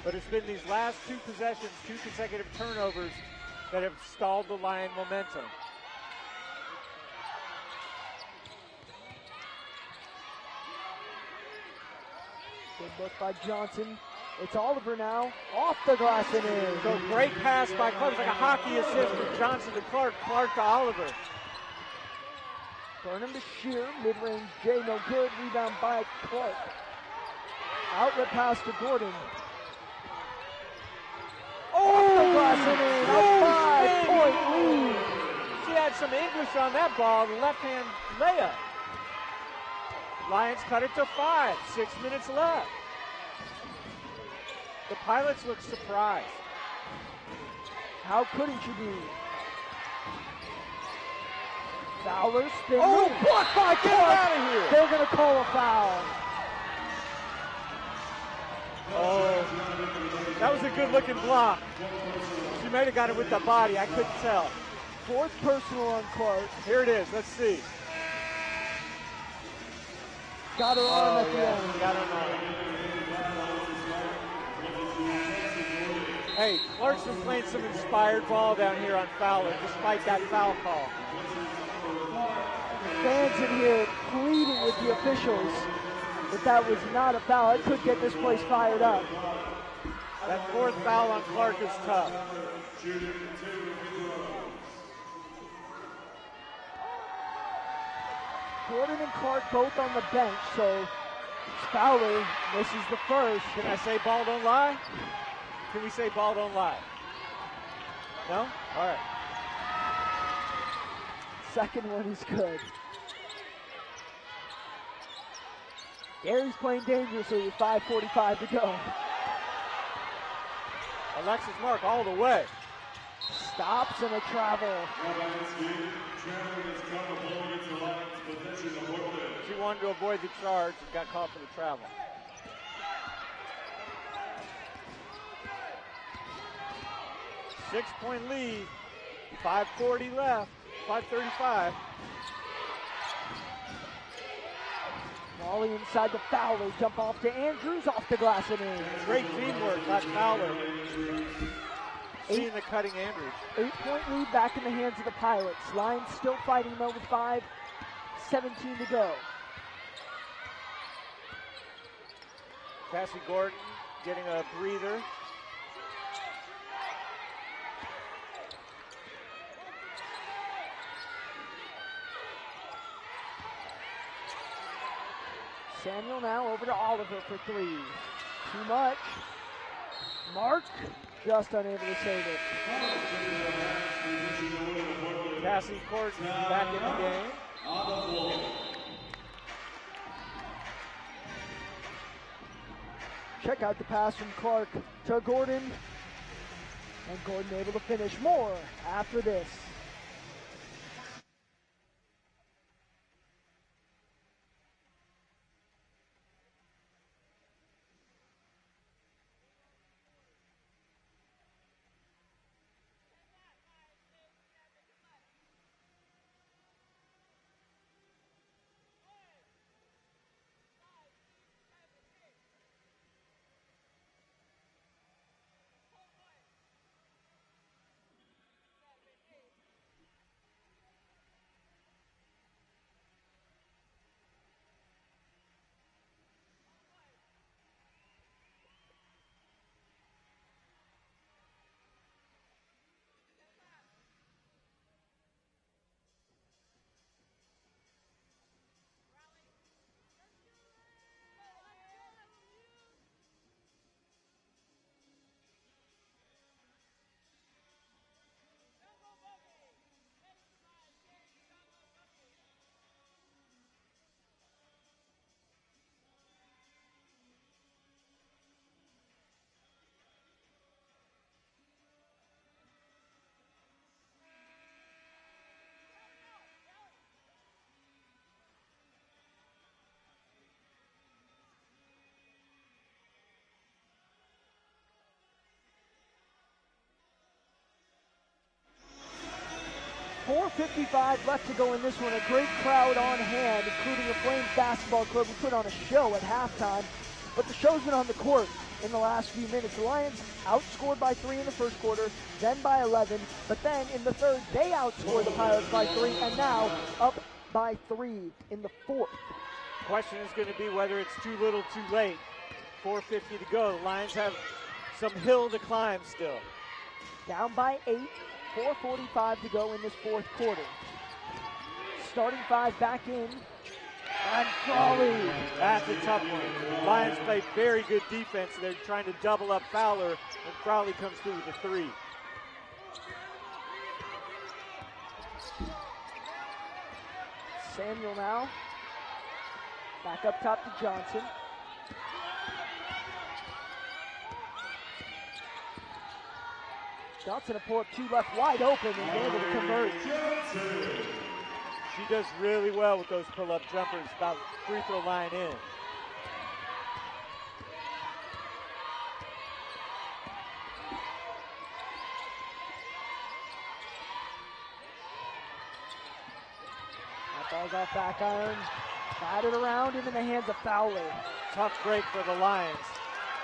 But it's been these last 2 possessions, 2 consecutive turnovers that have stalled the Lion momentum. Good look by Johnson. It's Oliver now. Off the glass and in. So great pass by Clark. It's like a hockey assist from Johnson to Clark. Clark to Oliver. Burnham to Shear. Mid-range J, no good. Rebound by Clark. Outlet pass to Gordon. Off the glass and in. A 5-point lead. She had some English on that ball. The left-hand layup. Lions cut it to 5. 6 minutes left. The Pilots look surprised. How couldn't you be? Fowler spin. Blocked by Clark. Get out of here. They're going to call a foul. Oh, that was a good-looking block. She might have got it with the body. I couldn't tell. 4th personal on Clark. Here it is. Let's see. Got her arm at the end. Got her arm. Hey, Clark's been playing some inspired ball down here on Fowler, despite that foul call. Fans in here pleading with the officials that that was not a foul. It could get this place fired up. That 4th foul on Clark is tough. Gordon and Clark both on the bench, so Fowler misses the first. Can I say ball don't lie? Can we say ball don't lie? No? All right. Second one is good. Gary's playing dangerously with 5:45 to go. Alexis Mark all the way. Stops and a travel. She wanted to avoid the charge and got caught for the travel. Six-point lead. 5:40 left. 5:35. Volley inside the Fowler. Jump off to Andrews. Off the glass and in. Great teamwork by Fowler. Seeing the cutting Andrews. 8-point lead back in the hands of the Pilots. Lions still fighting though with 5:17 to go. Cassie Gordon getting a breather. Samuel now over to Oliver for 3. Too much. Mark just unable to save it. Cassie Gordon back in the game. Check out the pass from Clark to Gordon. And Gordon able to finish. More after this. 4:55 left to go in this one. A great crowd on hand, including the Flames Basketball Club, who put on a show at halftime. But the show's been on the court in the last few minutes. The Lions outscored by 3 in the first quarter, then by 11. But then in the third, they outscored the Pilots by 3, and now up by 3 in the fourth. Question is going to be whether it's too little, too late. 4:50 to go. The Lions have some hill to climb still. Down by 8, 4:45 to go in this fourth quarter. Starting 5 back in. And Frawley. That's a tough one. Lions play very good defense. They're trying to double up Fowler, and Frawley comes through with a 3. Samuel now. Back up top to Johnson. Johnson will pull up 2 left, wide open, and able to convert. She does really well with those pull-up jumpers, about free throw line in. That ball's off back iron, batted around into the hands of Fowler. Tough break for the Lions,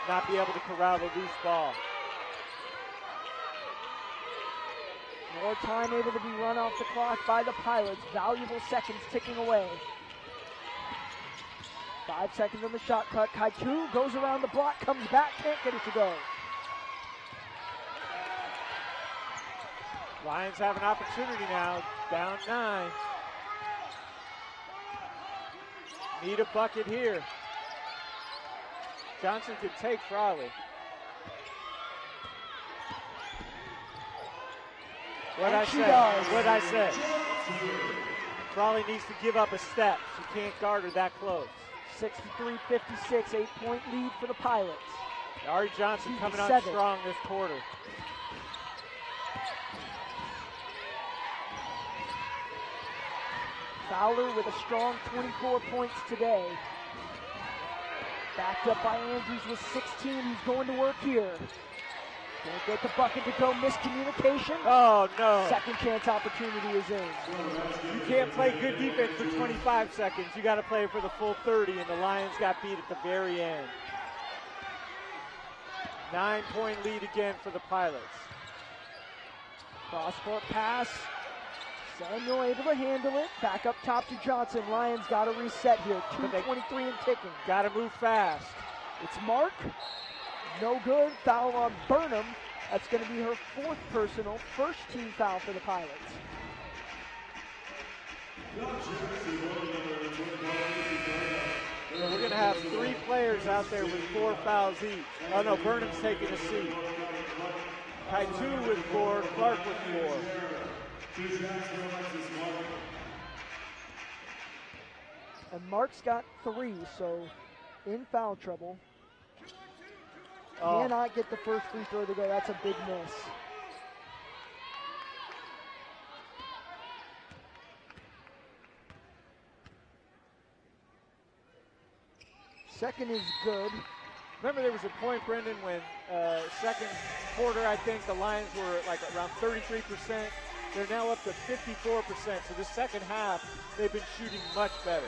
not be able to corral the loose ball. More time able to be run off the clock by the Pilots. Valuable seconds ticking away. 5 seconds on the shot clock. Kaiku goes around the block, comes back, can't get it to go. Lions have an opportunity now, down 9. Need a bucket here. Johnson could take Frawley. What'd I say? Frawley needs to give up a step. She can't guard her that close. 63-56, 8-point lead for the Pilots. Ari Johnson coming on strong this quarter. Fowler with a strong 24 points today. Backed up by Andrews with 16. He's going to work here. Can't get the bucket to go. Miscommunication. Oh, no. Second chance opportunity is in. You can't play good defense for 25 seconds. You got to play for the full 30, and the Lions got beat at the very end. 9-point lead again for the Pilots. Cross-court pass. Samuel able to handle it. Back up top to Johnson. Lions got to reset here. 2:23 and ticking. Got to move fast. It's Mark. No good. Foul on Burnham. That's going to be her 4th personal. First team foul for the Pilots. We're going to have 3 players out there with 4 fouls each. Oh, no, Burnham's taking a seat. Kaitu with 4, Clark with 4. And Mark's got 3, so in foul trouble. Oh. Cannot get the first free throw to go. That's a big miss. Second is good. Remember there was a point, Brendan, when second quarter, I think the Lions were like around 33%. They're now up to 54%. So the second half, they've been shooting much better.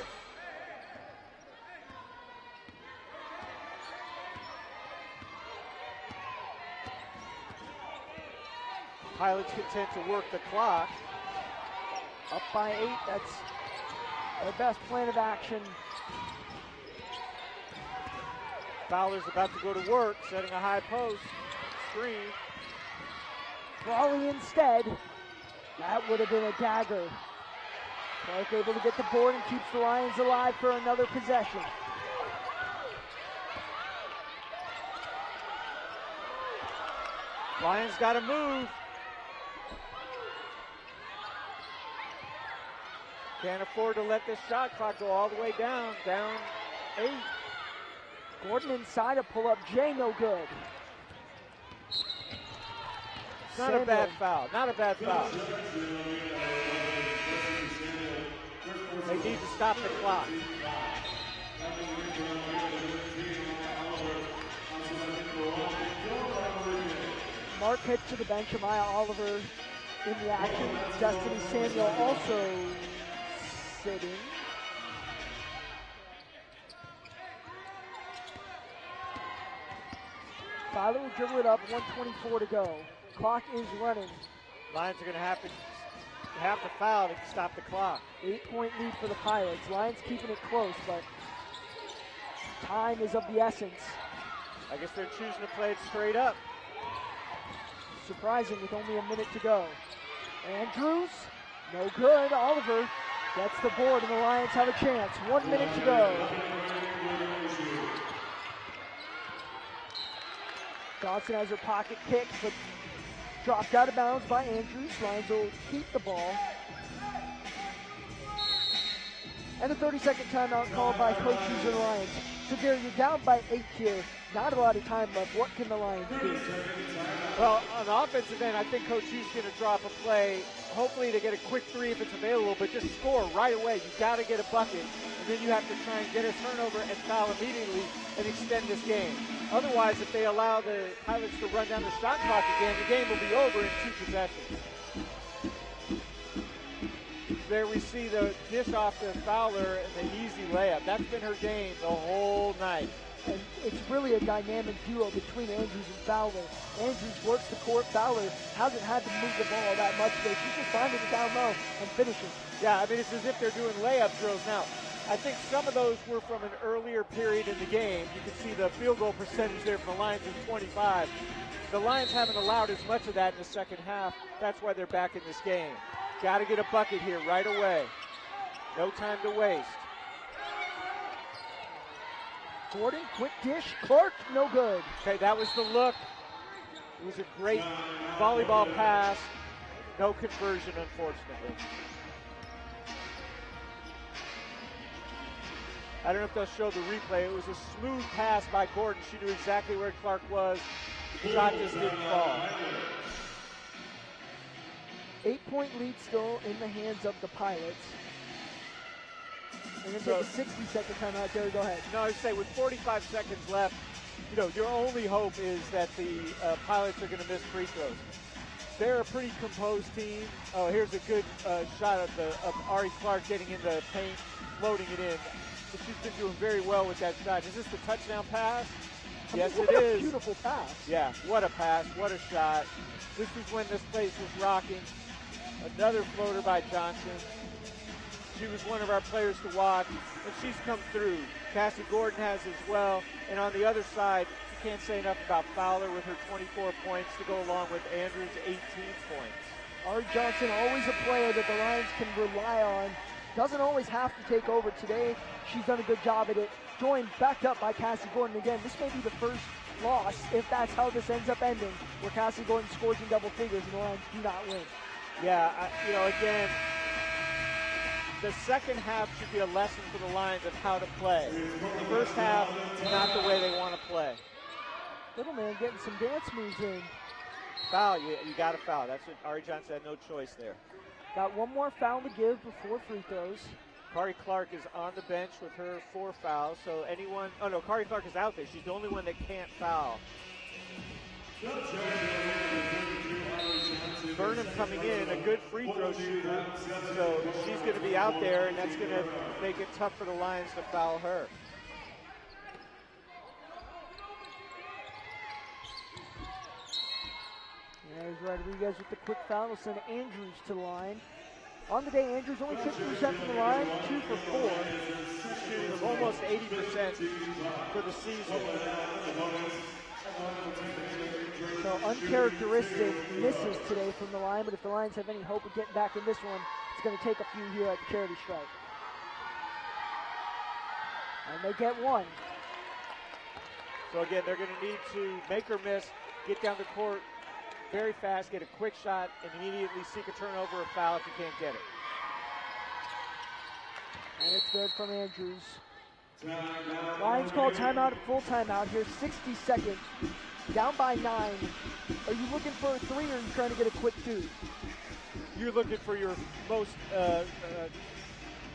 Pilots content to work the clock. Up by 8, that's their best plan of action. Fowler's about to go to work, setting a high post. Screen. Frawley instead. That would have been a dagger. Clark able to get the board and keeps the Lions alive for another possession. Lions got to move. Can't afford to let this shot clock go all the way down 8. Gordon inside a pull-up, Jay no good. Not a bad foul, not a bad foul. They need to stop the clock. Mark heads to the bench. Amaya Oliver in the action. Destiny Samuel also sitting. Fowler will dribble it up, 1:24 to go. Clock is running. Lions are going to have to foul to stop the clock. 8-point lead for the Pilots. Lions keeping it close, but time is of the essence. I guess they're choosing to play it straight up. Surprising with only a minute to go. Andrews, no good. Oliver gets the board and the Lions have a chance. 1 minute to go. Johnson has her pocket pick, but dropped out of bounds by Andrews. Lions will keep the ball. And a 30-second timeout called by coaches of the Lions. So, Gary, you're down by 8 here. Not a lot of time left. What can the Lions do? Well, on the offensive end, I think Coach Hughes is going to drop a play, hopefully to get a quick three if it's available, but just score right away. You've got to get a bucket, and then you have to try and get a turnover and foul immediately and extend this game. Otherwise, if they allow the Pilots to run down the shot clock again, the game will be over in 2 possessions. There we see the dish off to Fowler and the easy layup. That's been her game the whole night. And it's really a dynamic duo between Andrews and Fowler. Andrews works the court. Fowler hasn't had to move the ball that much today. She's just finding it down low and finishing. Yeah, I mean, it's as if they're doing layup drills now. I think some of those were from an earlier period in the game. You can see the field goal percentage there for the Lions is 25. The Lions haven't allowed as much of that in the second half. That's why they're back in this game. Got to get a bucket here right away. No time to waste. Gordon, quick dish. Clark, no good. Okay, that was the look. It was a great volleyball pass. No conversion, unfortunately. I don't know if they'll show the replay. It was a smooth pass by Gordon. She knew exactly where Clark was. The shot just didn't fall. 8-point lead still in the hands of the Pilots. We're going to take a 60-second timeout. Gary, go ahead. No, I would say with 45 seconds left, you know, your only hope is that the Pilots are going to miss free throws. They're a pretty composed team. Oh, here's a good shot of Ari Clark getting in the paint, floating it in. But she's been doing very well with that shot. Is this the touchdown pass? Yes, it is. What a beautiful pass. Yeah, what a pass, what a shot. This is when this place was rocking. Another floater by Johnson. She was one of our players to watch, and she's come through. Cassie Gordon has as well. And on the other side, you can't say enough about Fowler with her 24 points to go along with Andrews' 18 points. Art Johnson, always a player that the Lions can rely on. Doesn't always have to take over. Today, she's done a good job at it. Joined, backed up by Cassie Gordon. Again, this may be the first loss, if that's how this ends up ending, where Cassie Gordon scores in double figures and the Lions do not win. Yeah, again, the second half should be a lesson for the Lions of how to play. The first half, not the way they want to play. Little man getting some dance moves in. Foul, you got to foul. That's what Ari Johnson had no choice there. Got one more foul to give before free throws. Kari Clark is on the bench with her 4 fouls. So anyone, oh no, Kari Clark is out there. She's the only one that can't foul. Burnham coming in, a good free throw shooter. So she's going to be out there, and that's going to make it tough for the Lions to foul her. There's Rodriguez with the quick foul. Will send Andrews to the line. On the day, Andrews only 50% from the line, 2 for 4. She's shooting almost 80% for the season. So uncharacteristic misses today from the line, but if the Lions have any hope of getting back in this one, it's going to take a few here at the charity stripe. And they get one. So again, they're going to need to make her miss, get down the court very fast, get a quick shot, and immediately seek a turnover or foul if you can't get it. And it's good from Andrews. Lions call timeout, full timeout here, 60 seconds. Down by 9. Are you looking for a 3 or are you trying to get a quick 2? You're looking for your most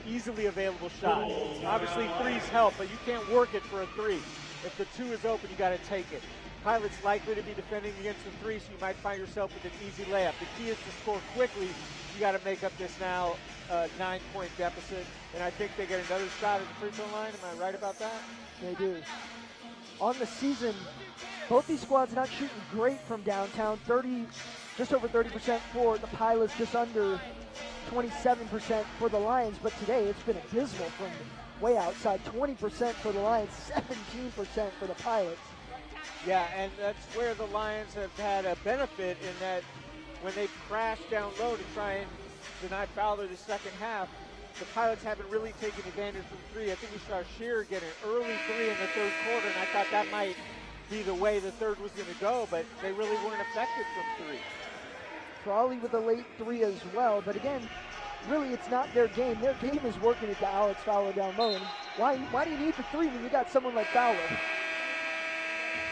easily available shot. Obviously, 3s help, but you can't work it for a 3. If the 2 is open, you got to take it. Pilots likely to be defending against the three, so you might find yourself with an easy layup. The key is to score quickly. You got to make up this now 9-point deficit, and I think they get another shot at the free throw line. Am I right about that? They do. On the season, both these squads not shooting great from downtown. Just over 30% for the Pilots, just under 27% for the Lions. But today it's been abysmal from way outside. 20% for the Lions, 17% for the Pilots. Yeah, and that's where the Lions have had a benefit in that when they crash down low to try and deny Fowler the second half, the Pilots haven't really taken advantage of three. I think we saw Shearer get an early three in the third quarter, and I thought that might be the way the third was going to go, but they really weren't effective from three. Frawley with a late three as well, but again, really it's not their game. Their game is working it to Alex Fowler down low. And why do you need the three when you got someone like Fowler?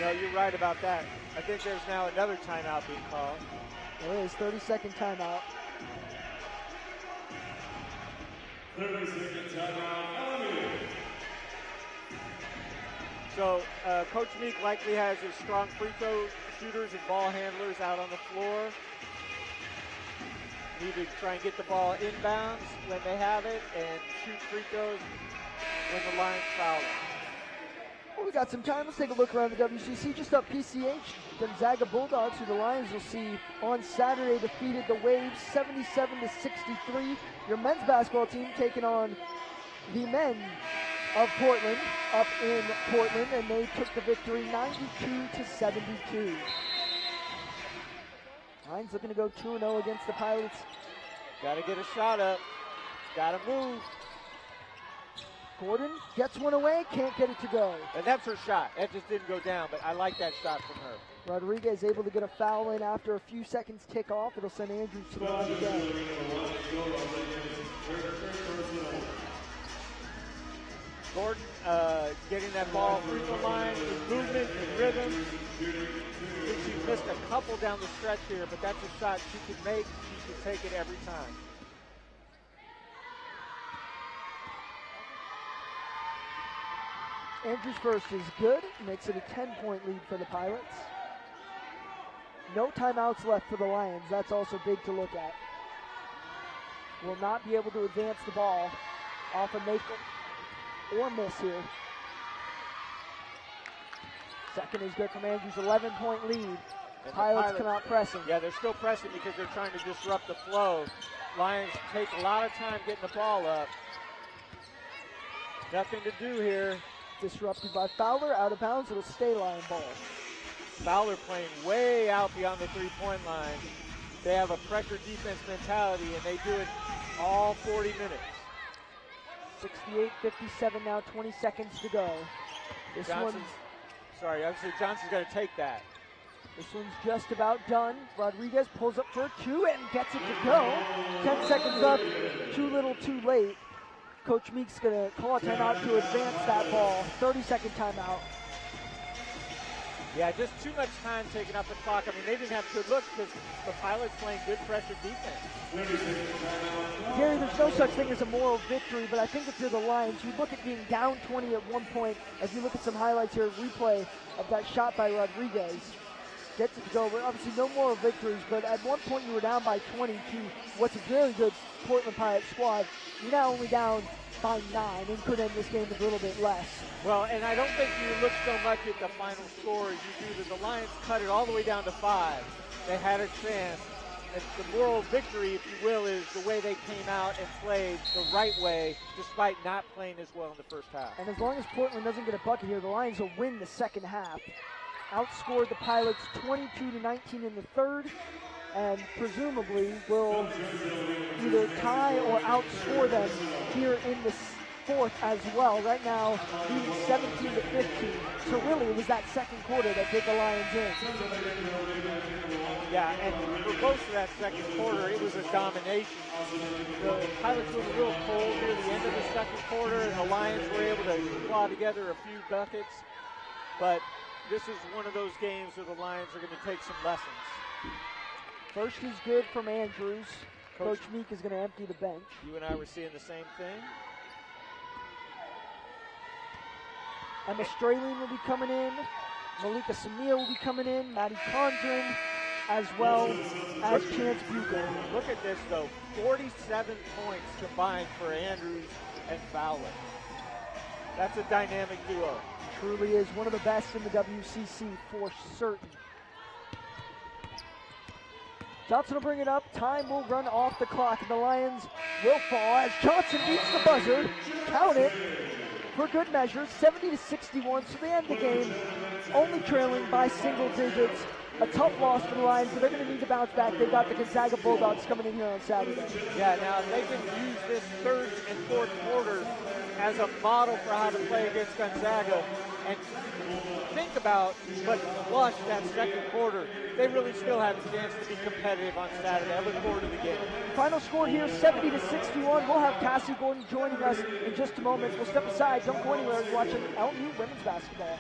No, you're right about that. I think there's now another timeout being called. There is, 30-second timeout. 30-second timeout. So Coach Meek likely has his strong free throw shooters and ball handlers out on the floor. Need to try and get the ball inbounds when they have it and shoot free throws when the Lions foul. Well, we got some time. Let's take a look around the WCC. Just up PCH, Gonzaga Bulldogs, who the Lions will see on Saturday, defeated the Waves 77-63. Your men's basketball team taking on the men of Portland up in Portland, and they took the victory 92-72. Lions looking to go 2-0 against the Pilots. Got to get a shot up. Got to move. Gordon gets one away, can't get it to go. And that's her shot. That just didn't go down, but I like that shot from her. Rodriguez able to get a foul in after a few seconds tick off. It'll send Andrews to the line again. Gordon getting that ball free throw line with movement and rhythm. I think she missed a couple down the stretch here, but that's a shot she could make. She should take it every time. Andrews first is good, makes it a 10-point lead for the Pilots. No timeouts left for the Lions. That's also big to look at. Will not be able to advance the ball off a make or miss here. Second is good from Andrews, 11-point lead. Pilots come out pressing. Yeah, they're still pressing because they're trying to disrupt the flow. Lions take a lot of time getting the ball up. Nothing to do here. Disrupted by Fowler, out of bounds, it'll stay Lion ball. Fowler playing way out beyond the three-point line. They have a pressure defense mentality, and they do it all 40 minutes. 68-57 now, 20 seconds to go. Johnson's got to take that. This one's just about done. Rodriguez pulls up for a two and gets it to go. 10 seconds left, too little, too late. Coach Meek's going to call a timeout to advance that ball. 30-second timeout. Yeah, just too much time taken off the clock. I mean, they didn't have good looks because the Pilots playing good pressure defense. Gary, there's no such thing as a moral victory, but I think if you're the Lions, you look at being down 20 at one point. As you look at some highlights here, replay of that shot by Rodriguez. Gets it to go. Obviously, no moral victories, but at one point you were down by 20 to what's a very good Portland Pirates squad. You're now only down by 9 and could end this game with a little bit less. Well, and I don't think you look so much at the final score as you do that the Lions cut it all the way down to 5. They had a chance. And the moral victory, if you will, is the way they came out and played the right way despite not playing as well in the first half. And as long as Portland doesn't get a bucket here, the Lions will win the second half. Outscored the Pilots 22-19 in the third, and presumably will either tie or outscore them here in the fourth as well. Right now, leading 17-15. So really, it was that second quarter that did the Lions in. Yeah, and for most of that second quarter, it was a domination. The Pilots were a little cold near the end of the second quarter, and the Lions were able to claw together a few buckets. But this is one of those games where the Lions are going to take some lessons. First is good from Andrews. Coach Meek is going to empty the bench. You and I were seeing the same thing. Emma Straley will be coming in. Malika Samia will be coming in, Maddie Condren, as well as Chance Buchan. Look at this, though. 47 points combined for Andrews and Fowler. That's a dynamic duo. Truly is one of the best in the WCC for certain. Johnson will bring it up. Time will run off the clock, and the Lions will fall as Johnson beats the buzzer. Count it for good measure, 70-61. So they end the game only trailing by single digits. A tough loss for the Lions, but they're going to need to bounce back. They've got the Gonzaga Bulldogs coming in here on Saturday. Yeah, now they can use this third and fourth quarter as a model for how to play against Gonzaga. And think about, but flush that second quarter. They really still have a chance to be competitive on Saturday. I look forward to the game. Final score here, 70-61. We'll have Cassie Gordon joining us in just a moment. We'll step aside. Don't go anywhere. You're watching LMU women's basketball.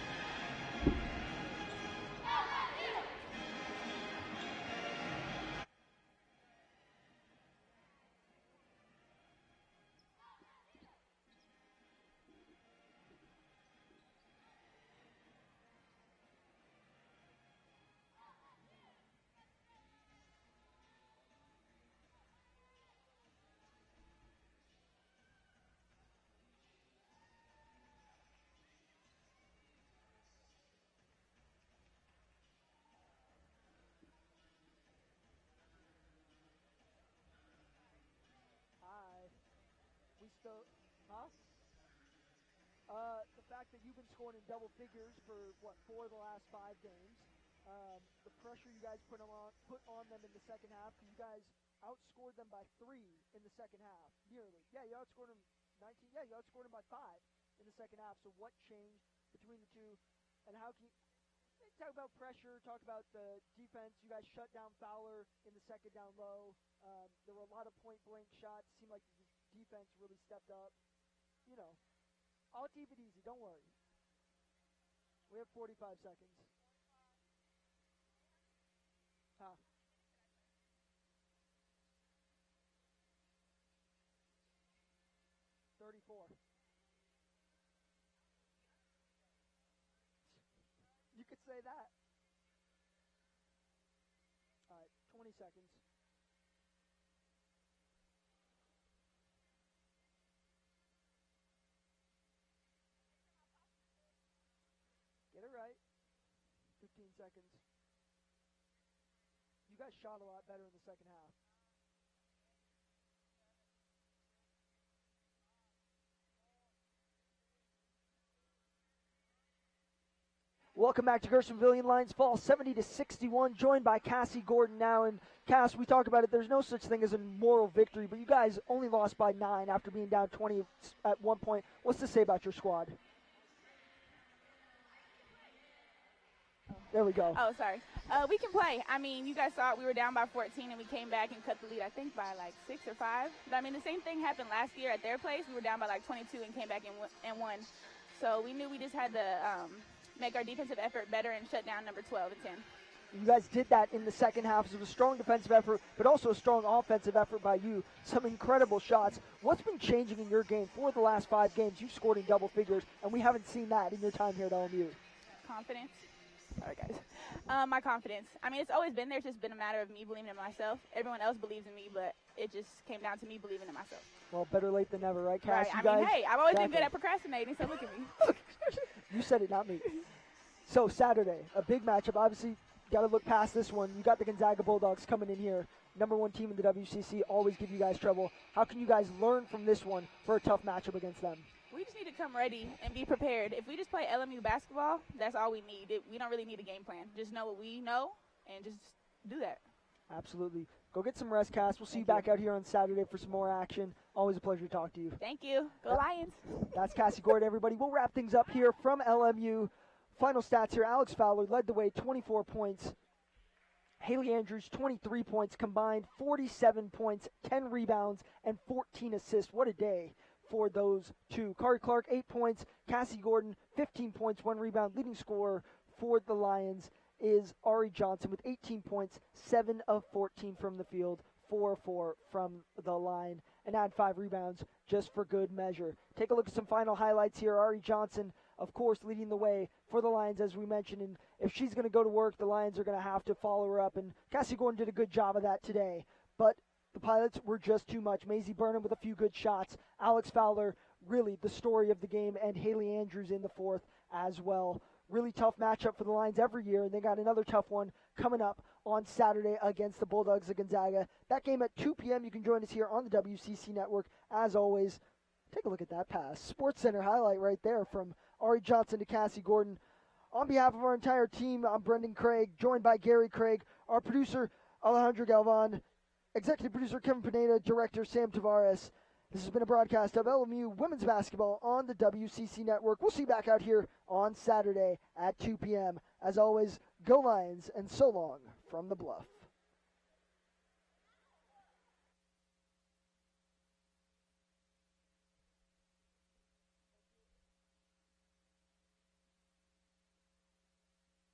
The fact that you've been scoring in double figures for, 4 of the last 5 games. The pressure you guys put on them in the second half, you guys outscored them by 3 in the second half, nearly. Yeah, you outscored them 19. Yeah, you outscored them by 5 in the second half. So what changed between the two, and how can you talk about pressure, talk about the defense? You guys shut down Fowler in the second down low. There were a lot of point-blank shots. It seemed like the defense really stepped up. You know, I'll keep it easy. Don't worry. We have 45 seconds. Huh. You could say that. All right, 20 seconds. Get it right. 15 seconds. You guys shot a lot better in the second half. Welcome back to Gerson Pavilion. Lions fall 70-61, joined by Cassie Gordon now. And Cass, we talked about it. There's no such thing as a moral victory, but you guys only lost by 9 after being down 20 at one point. What's to say about your squad? There we go. Oh, sorry. We can play. I mean, you guys saw it. We were down by 14, and we came back and cut the lead, I think, by like 6 or 5. But, I mean, the same thing happened last year at their place. We were down by like 22 and came back and won. So we knew we just had to make our defensive effort better and shut down number 12 and 10. You guys did that in the second half. So it was a strong defensive effort, but also a strong offensive effort by you. Some incredible shots. What's been changing in your game? For the last 5 games, you've scored in double figures, and we haven't seen that in your time here at LMU. Confidence. Sorry, guys. My confidence. I mean, it's always been there. It's just been a matter of me believing in myself. Everyone else believes in me, but it just came down to me believing in myself. Well, better late than never, right, Cass? Right. I mean, hey, I've always been good at procrastinating, so look at me. You said it, not me. So Saturday, a big matchup. Obviously, got to look past this one. You got the Gonzaga Bulldogs coming in here. Number 1 team in the WCC, always give you guys trouble. How can you guys learn from this one for a tough matchup against them? We just need to come ready and be prepared. If we just play LMU basketball, that's all we need. We don't really need a game plan. Just know what we know and just do that. Absolutely. Go get some rest, Cass. We'll see you back out here on Saturday for some more action. Always a pleasure to talk to you. Thank you. Go Lions. That's Cassie Gordon, everybody. We'll wrap things up here from LMU. Final stats here. Alex Fowler led the way, 24 points. Haley Andrews, 23 points combined, 47 points, 10 rebounds, and 14 assists. What a day for those two. Kari Clark, 8 points. Cassie Gordon, 15 points, 1 rebound. Leading scorer for the Lions is Ari Johnson with 18 points, 7 of 14 from the field, 4 of 4 from the line, and add 5 rebounds just for good measure. Take a look at some final highlights here. Ari Johnson of course, leading the way for the Lions, as we mentioned. And if she's going to go to work, the Lions are going to have to follow her up. And Cassie Gordon did a good job of that today. But the Pilots were just too much. Maisie Burnham with a few good shots. Alex Fowler, really the story of the game, and Haley Andrews in the fourth as well. Really tough matchup for the Lions every year, and they got another tough one coming up on Saturday against the Bulldogs of Gonzaga. That game at 2 p.m. You can join us here on the WCC Network. As always, take a look at that pass. Sports Center highlight right there from Ari Johnson to Cassie Gordon. On behalf of our entire team, I'm Brendan Craig, joined by Gary Craig, our producer, Alejandro Galvan, executive producer, Kevin Pineda, director, Sam Tavares. This has been a broadcast of LMU women's basketball on the WCC Network. We'll see you back out here on Saturday at 2 p.m. As always, go Lions, and so long from the Bluff.